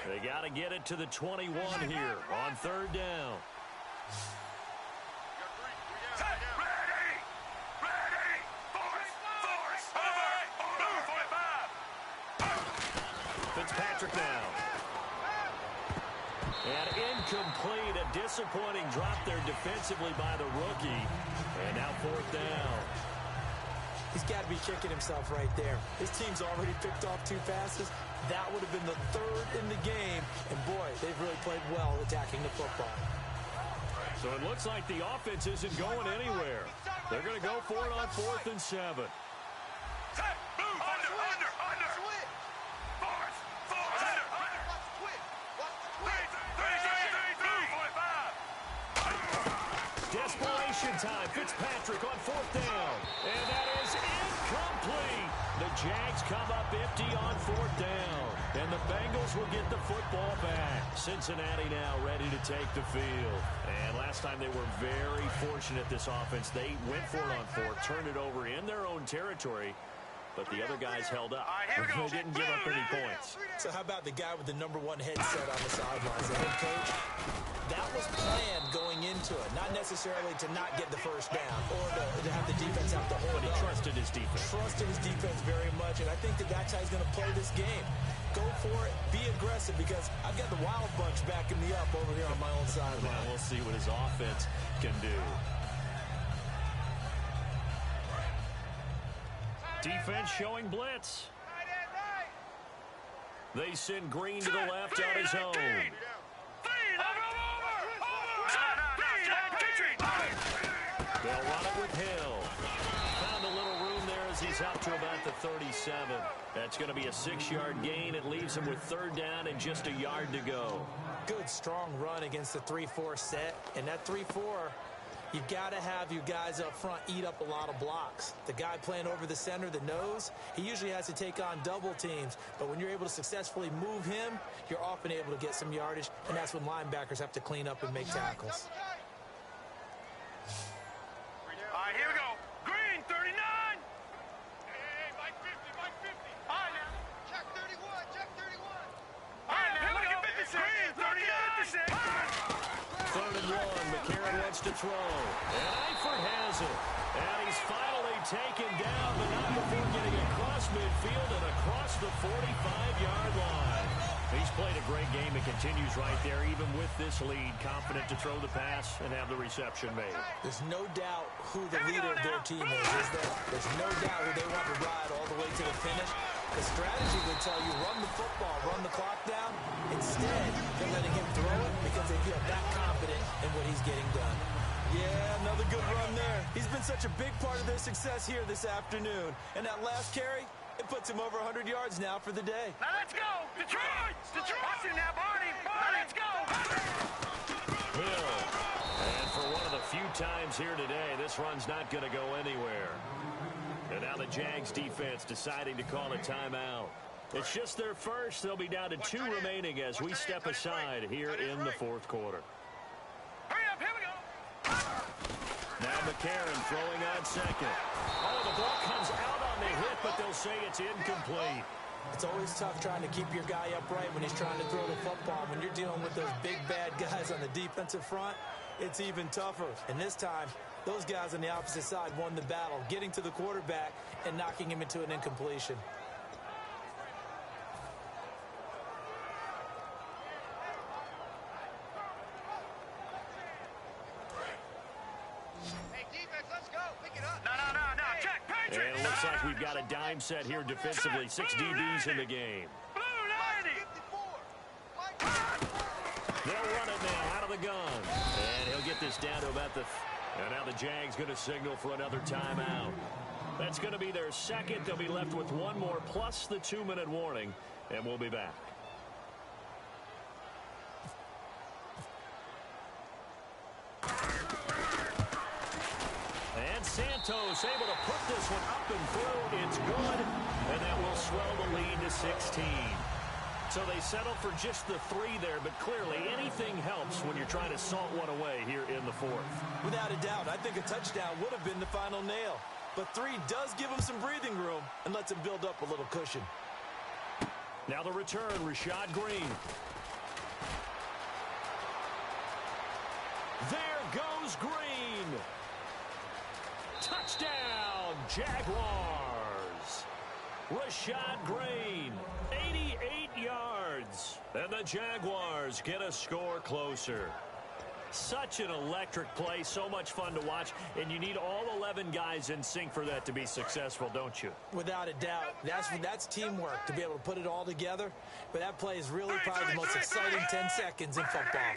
They got to get it to the 21 here on 3rd down. Fitzpatrick now. And incomplete. A disappointing drop there defensively by the rookie. And now 4th down. He's got to be kicking himself right there. His team's already picked off 2 passes. That would have been the 3rd in the game. And, boy, they've really played well attacking the football. So it looks like the offense isn't going anywhere. They're going to go for it on 4th and 7. Desperation time. Fitzpatrick on 4th down. And that is incomplete. The Jags come up empty on 4th down. And the Bengals will get the football back. Cincinnati now ready to take the field. And last time they were very fortunate, this offense. They went for it on 4th, turned it over in their own territory. But the other guys held up. They didn't give up any points. So how about the guy with the #1 headset on the sidelines, the head coach? That was planned going into it, not necessarily to not get the 1st down or to have the defense have to hold But he up. trusted his defense. Trusted his defense very much, and I think that's how he's going to play this game. Go for it, be aggressive, because I've got the Wild Bunch backing me up over here on my own sideline. Now we'll see what his offense can do. Defense showing blitz. They send Green to the left on his own. as he's up to about the 37. That's going to be a 6-yard gain. It leaves him with 3rd down and just a yard to go. Good, strong run against the 3-4 set. And that 3-4, you've got to have your guys up front eat up a lot of blocks. The guy playing over the center, the nose, he usually has to take on double teams. But when you're able to successfully move him, you're often able to get some yardage, and that's when linebackers have to clean up and make tackles. All right, here we go. Green, 39. Hey, Mike 50, Mike 50. All right, now. Check 31, check 31. All right, now, look at 56. Green, 39. 3rd and 1. McCarron wants to throw. And Eifert has it. And he's finally taken down, but not before getting across midfield and across the 45-yard line. He's played a great game. It continues right there, even with this lead. Confident to throw the pass and have the reception made. There's no doubt who the leader of their team is there? There's no doubt who they want to ride all the way to the finish. The strategy would tell you run the football, run the clock down. Instead, they're letting him throw it because they feel that confident in what he's getting done. Yeah, another good run there. He's been such a big part of their success here this afternoon. And that last carry, it puts him over 100 yards now for the day. Now let's go. Detroit. Detroit. Watch it now, Barney. Now let's go. Hill. And for one of the few times here today, this run's not going to go anywhere. And now the Jags defense deciding to call a timeout. It's just their first. They'll be down to 2 remaining as we step aside here in the 4th quarter. Hurry up. Here we go. Now McCarron throwing on 2nd. Oh, the ball comes out on the hit, but they'll say it's incomplete. It's always tough trying to keep your guy upright when he's trying to throw the football. When you're dealing with those big, bad guys on the defensive front, it's even tougher. And this time, those guys on the opposite side won the battle, getting to the quarterback and knocking him into an incompletion. Hey, defense, let's go. Pick it up. No. Check. And it looks like we've got a dime set here defensively. 6 DBs in the game. Blue 90. 54. Mike. They'll run it now out of the gun. And he'll get this down to about the... And now the Jags going to signal for another timeout. That's going to be their 2nd. They'll be left with 1 more plus the 2-minute warning. And we'll be back. And Santos able to put this one up and through. It's good. And that will swell the lead to 16. So they settle for just the 3 there, but clearly anything helps when you're trying to salt one away here in the 4th. Without a doubt, I think a touchdown would have been the final nail. But 3 does give him some breathing room and lets him build up a little cushion. Now the return, Rashad Green. There goes Green. Touchdown, Jaguars. Rashad Green, 88 yards. And the Jaguars get a score closer. Such an electric play, so much fun to watch, and you need all 11 guys in sync for that to be successful, don't you? Without a doubt. That's teamwork, to be able to put it all together. But that play is really probably the most exciting 10 seconds in football.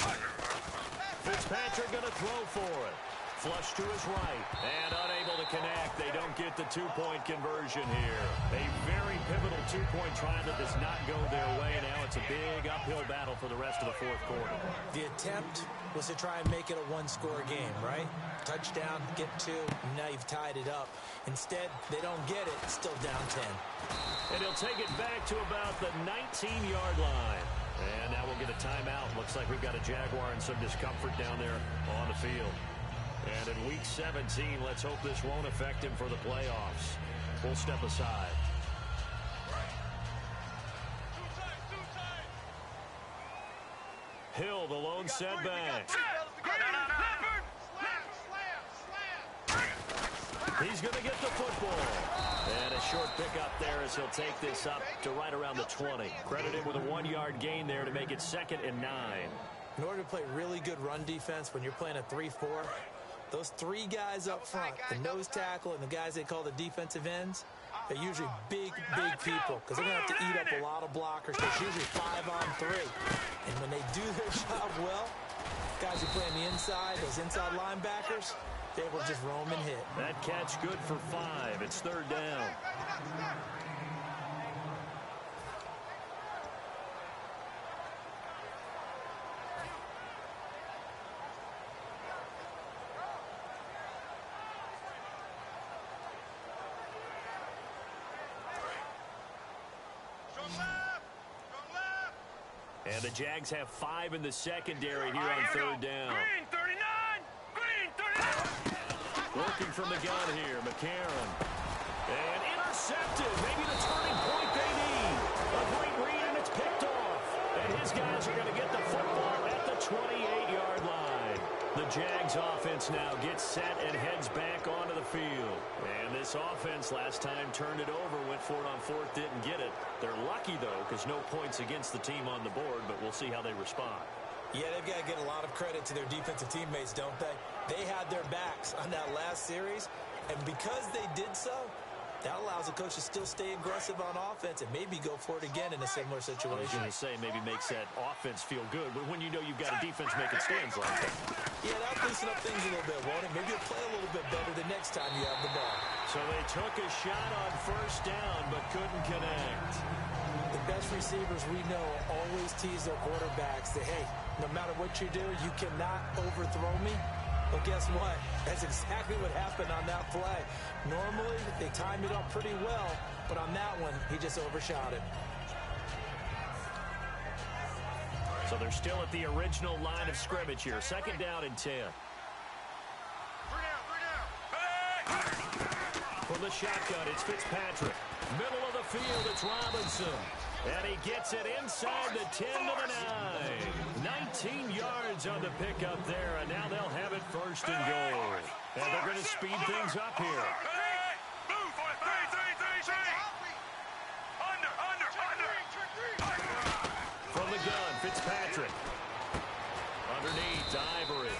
Fitzpatrick going to throw for it. Flush to his right, and unable to connect. They don't get the 2-point conversion here. A very pivotal 2-point try that does not go their way. Now it's a big uphill battle for the rest of the 4th quarter. The attempt was to try and make it a 1-score game, right? Touchdown, get 2, and now you've tied it up. Instead, they don't get it, still down 10. And he'll take it back to about the 19-yard line. And now we'll get a timeout. Looks like we've got a Jaguar in some discomfort down there on the field. And in Week 17, let's hope this won't affect him for the playoffs. We'll step aside. Hill, the lone setback. He's going to get the football. And a short pickup there as he'll take this up to right around the 20. Credit him with a 1-yard gain there to make it 2nd and 9. In order to play really good run defense when you're playing a 3-4, those 3 guys up front, the nose tackle and the guys they call the defensive ends, they're usually big people because they're going to have to eat up a lot of blockers. There's usually 5 on 3. And when they do their job well, Guys who play on the inside, those inside linebackers, they will just roam and hit. That catch good for 5. It's 3rd down. And the Jags have 5 in the secondary here on 3rd down. Green 39! Green 39! Working from the gun here, McCarron. And intercepted. Maybe the turning point they need. A great read, and it's picked off. And his guys are going to get the football at the 28-yard line. The Jags offense now gets set and heads back onto the field. And this offense last time turned it over, went for it on 4th, didn't get it. They're lucky, though, because no points against the team on the board, but we'll see how they respond. Yeah, they've got to get a lot of credit to their defensive teammates, don't they? They had their backs on that last series, and because they did so, that allows the coach to still stay aggressive on offense and maybe go for it again in a similar situation. I was going to say maybe makes that offense feel good, but when you know you've got a defense making stands like that. Yeah, that'll loosen up things a little bit, won't it? Maybe you'll play a little bit better the next time you have the ball. So they took a shot on 1st down, but couldn't connect. The best receivers we know always tease their quarterbacks that, hey, no matter what you do, you cannot overthrow me. Well, guess what? That's exactly what happened on that play. Normally, they timed it up pretty well, but on that one, he just overshot it. So they're still at the original line of scrimmage here. 2nd down and 10. From the shotgun, it's Fitzpatrick. Middle of the field, it's Robinson. And he gets it inside the 10 to the 9. 19 yards on the pickup there, and now they'll have it 1st and goal. And they're going to speed things up here. From the gun, Fitzpatrick. Underneath, Ivory.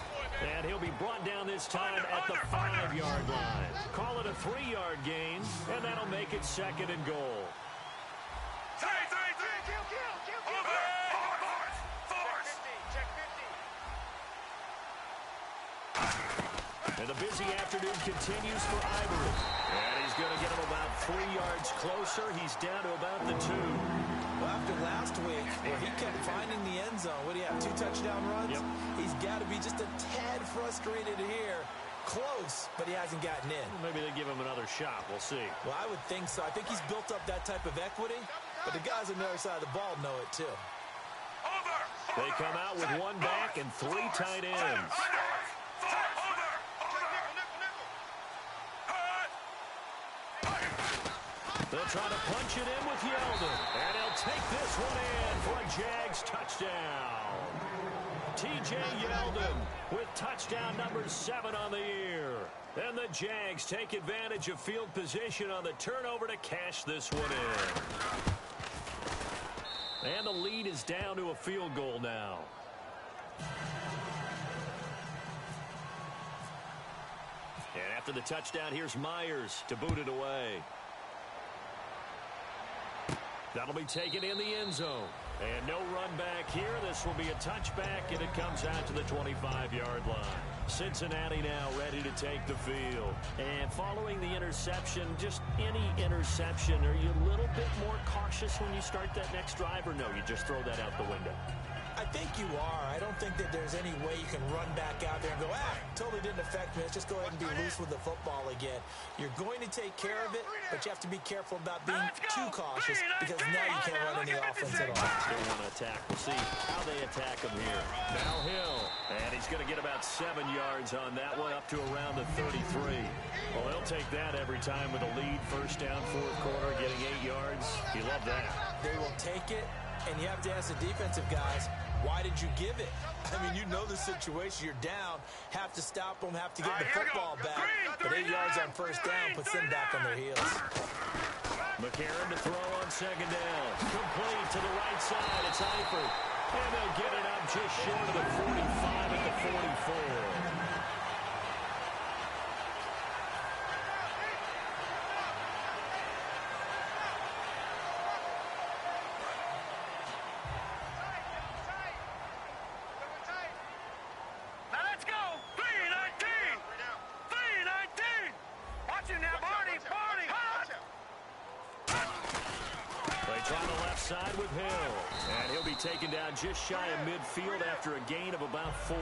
And he'll be brought down this time at the 5-yard line. Call it a 3-yard gain, and that'll make it 2nd and goal. And the busy afternoon continues for Ivory. And he's going to get him about 3 yards closer. He's down to about the 2. Well, after last week, where he kept finding the end zone, what do you have, 2 touchdown runs? Yep. He's got to be just a tad frustrated here. Close, but he hasn't gotten in. Maybe they give him another shot. We'll see. Well, I would think so. I think he's built up that type of equity, but the guys on the other side of the ball know it too. They come out with 1 back and 3 tight ends. They'll try to punch it in with Yeldon. And he'll take this one in for a Jags touchdown. T.J. Yeldon with touchdown number 7 on the year. And the Jags take advantage of field position on the turnover to cash this one in. And the lead is down to a field goal now. And after the touchdown, here's Myers to boot it away. That'll be taken in the end zone. And no run back here. This will be a touchback, and it comes out to the 25-yard line. Cincinnati now ready to take the field. And following the interception, just any interception, are you a little bit more cautious when you start that next drive, or no, you just throw that out the window? I think you are. I don't think that there's any way you can run back out there and go, totally didn't affect me. Let's just go ahead and be loose with the football again. You're going to take care of it, but you have to be careful about being too cautious because now you can't run any offense at all. They want to attack. We'll see how they attack him here. Now Hill, and he's going to get about 7 yards on that one, up to around the 33. Well, they'll take that every time with a lead. 1st down, 4th quarter, getting 8 yards. You love that. They will take it, and you have to ask the defensive guys, why did you give it? I mean, you know the situation. You're down. Have to stop them. Have to get the football back. But 8 yards on 1st down puts them back on their heels. McCarron to throw on 2nd down. Complete to the right side. It's Eifert. And they'll get it up just short of the 45 at the 44. Try the left side with Hill. And he'll be taken down just shy of midfield after a gain of about 4.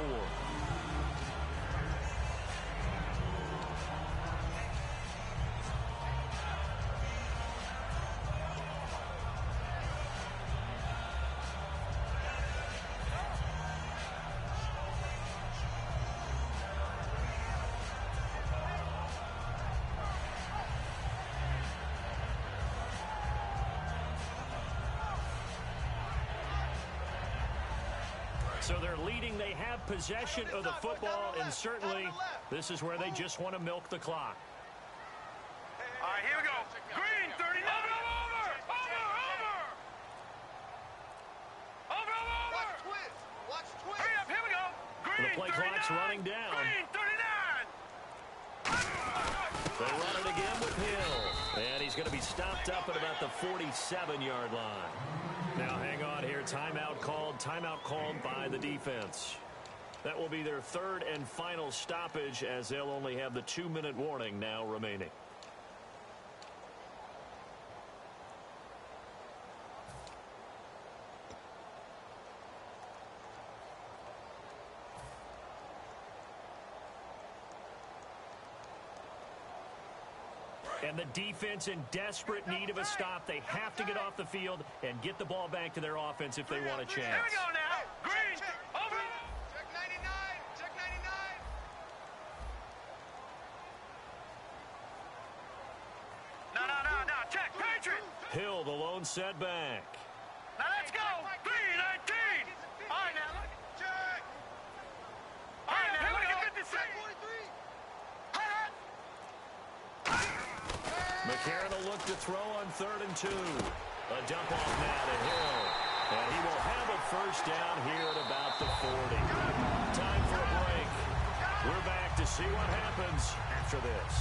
So they're leading. They have possession of the football, and certainly this is where they just want to milk the clock. All right, here we go. Green, 39. Over. Watch twist. Watch twist. Hurry up, here we go. Green, The play 39. clock's running down. Green, 39. They run it again with Hill. And he's going to be stopped up at about the 47-yard line. Now hang on here. Timeout called by the defense. That will be their third and final stoppage, as they'll only have the 2-minute warning now remaining. And the defense in desperate need of a stop. They have to get off the field and get the ball back to their offense if they want a chance. Here we go now. Green, over. Check 99. Check 99. No. Check. Patriot. Hill, the lone setback. Now let's go. 3-19. All right, now look. Check. All right, now look at 56. Check 43. McCarron will look to throw on 3rd and 2. A dump off now to Hill. And he will have a first down here at about the 40. Time for a break. We're back to see what happens after this.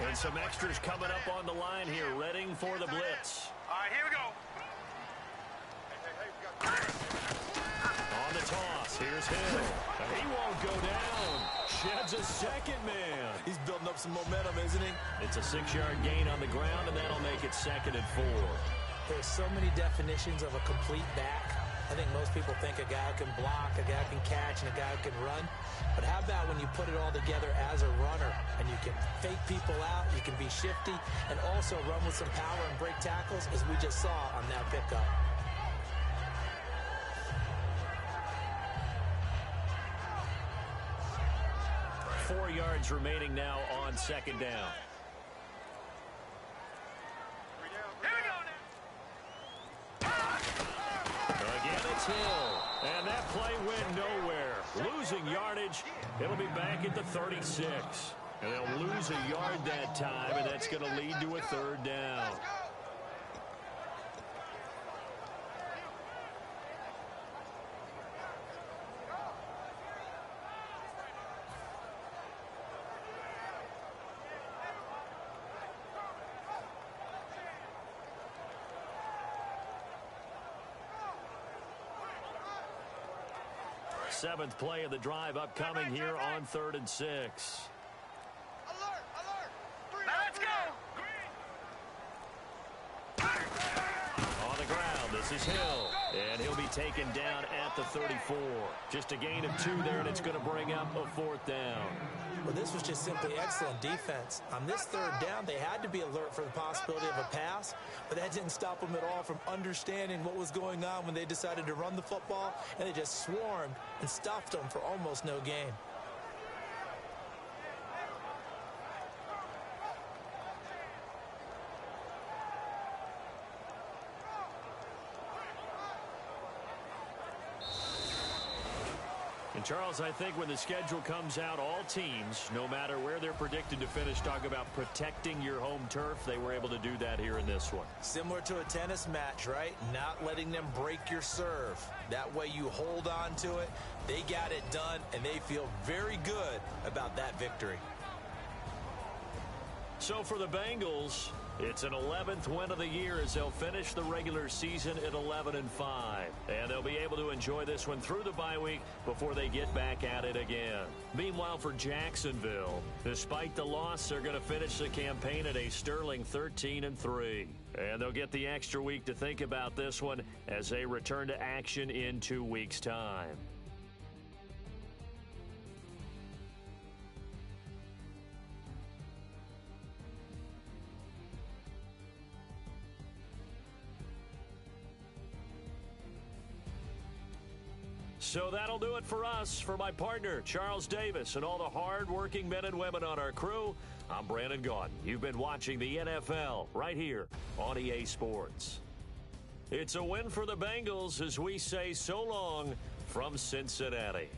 And some extras coming up on the line here, readying for the blitz. All right, here we go. On the toss, here's Hill. He won't go down. Sheds a second man. He's building up some momentum, isn't he? It's a 6-yard gain on the ground, and that'll make it 2nd and 4. There's so many definitions of a complete back. I think most people think a guy who can block, a guy who can catch, and a guy who can run. But how about when you put it all together as a runner, and you can fake people out, you can be shifty, and also run with some power and break tackles, as we just saw on that pickup. Four yards remaining now on 2nd down. Here we go now. Again, it's Hill. And that play went nowhere. Losing yardage. It'll be back at the 36. And they'll lose a yard that time, and that's going to lead to a 3rd down. Seventh play of the drive upcoming here on 3rd and 6. Alert. Now let's go. On the ground, this is Hill. And he'll be taken down at the 34. Just a gain of 2 there, and it's going to bring up a 4th down. Well, this was just simply excellent defense. On this 3rd down, they had to be alert for the possibility of a pass, but that didn't stop them at all from understanding what was going on when they decided to run the football, and they just swarmed and stuffed them for almost no gain. And Charles, I think when the schedule comes out, all teams, no matter where they're predicted to finish, talk about protecting your home turf. They were able to do that here in this one. Similar to a tennis match, right? Not letting them break your serve. That way you hold on to it. They got it done, and they feel very good about that victory. So for the Bengals, It's an 11th win of the year as they'll finish the regular season at 11-5. And they'll be able to enjoy this one through the bye week before they get back at it again. Meanwhile, for Jacksonville, despite the loss, they're going to finish the campaign at a sterling 13-3. And they'll get the extra week to think about this one as they return to action in 2 weeks' time. So that'll do it for us. For my partner, Charles Davis, and all the hard-working men and women on our crew, I'm Brandon Gaudin. You've been watching the NFL right here on EA Sports. It's a win for the Bengals as we say so long from Cincinnati.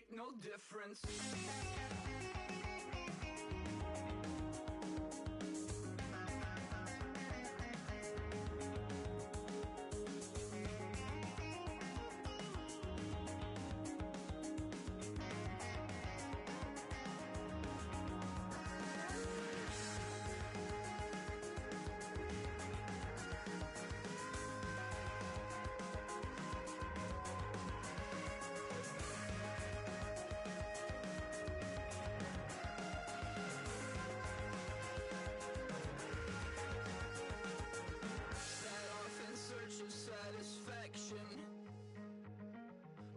make no difference.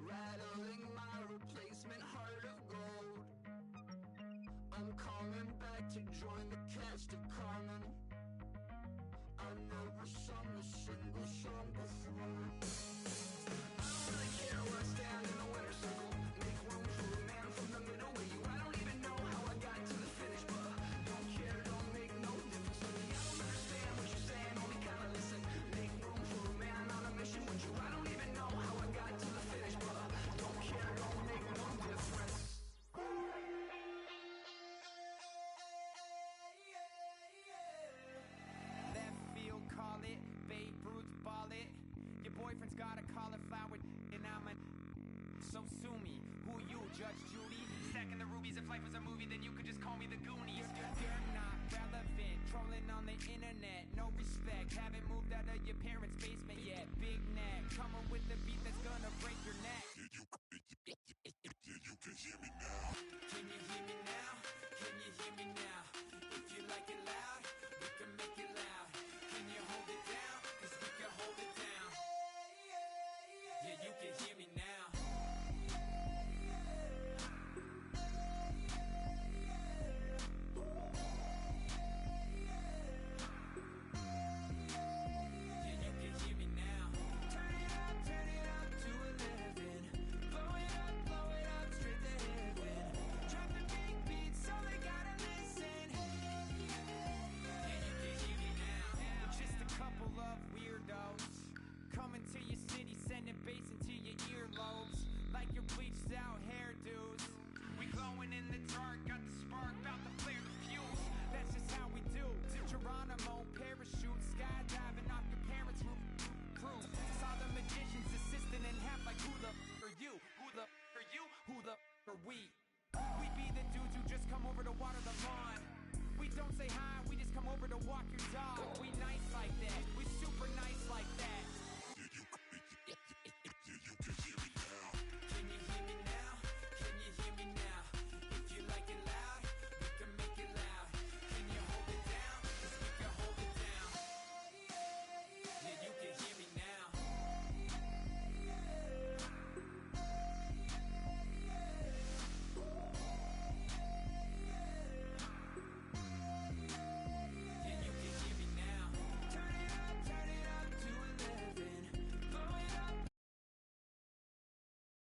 Rattling my replacement heart of gold. I'm coming back to join the cast of Carmen. I never sung a single song before. I don't really care where I stand in the winner's circle. Make room for a man from the middle with you. I don't even know how I got to the finish, but don't care, don't make no difference to me. I don't understand what you're saying, only kinda listen. Make room for a man on a mission with you. I don't even know how I got to the finish, but don't care, don't make no difference. Left field, call it. Babe Ruth, ball it. Your boyfriend's got a cauliflower, and I'm a. So sue me. Who you, Judge Judy? Stacking the rubies. If life was a movie, then you could just call me the Goonies. You're not relevant. Trolling on the internet. No respect. Haven't moved out of your parents' basement yet. Big neck. Coming with the beat that's gonna break your neck. Yeah, you can hear me now. Can you hear me now? Can you hear me now? If you like it loud, we can make it loud. Can you hold it down? 'Cause we can hold it down. Yeah, you can hear me now. Yeah, you can hear me now. Turn it up to 11. Blow it up straight to heaven. Drop the big beats so they gotta listen. Yeah, you can hear me now. We're just a couple of weirdos coming to your city, sending bass into your earlobes like your bleached out hairdos. We glowing in the dark, got the spark, about to flare the fuse. That's just how we do. Geronimo, parachute, skydiving off your parents' roof. Crew saw the magician's assistant and half like, who the are you? Who the are you? Who the are we? We be the dudes who just come over to water the lawn. We don't say hi, we just come over to walk your dog. We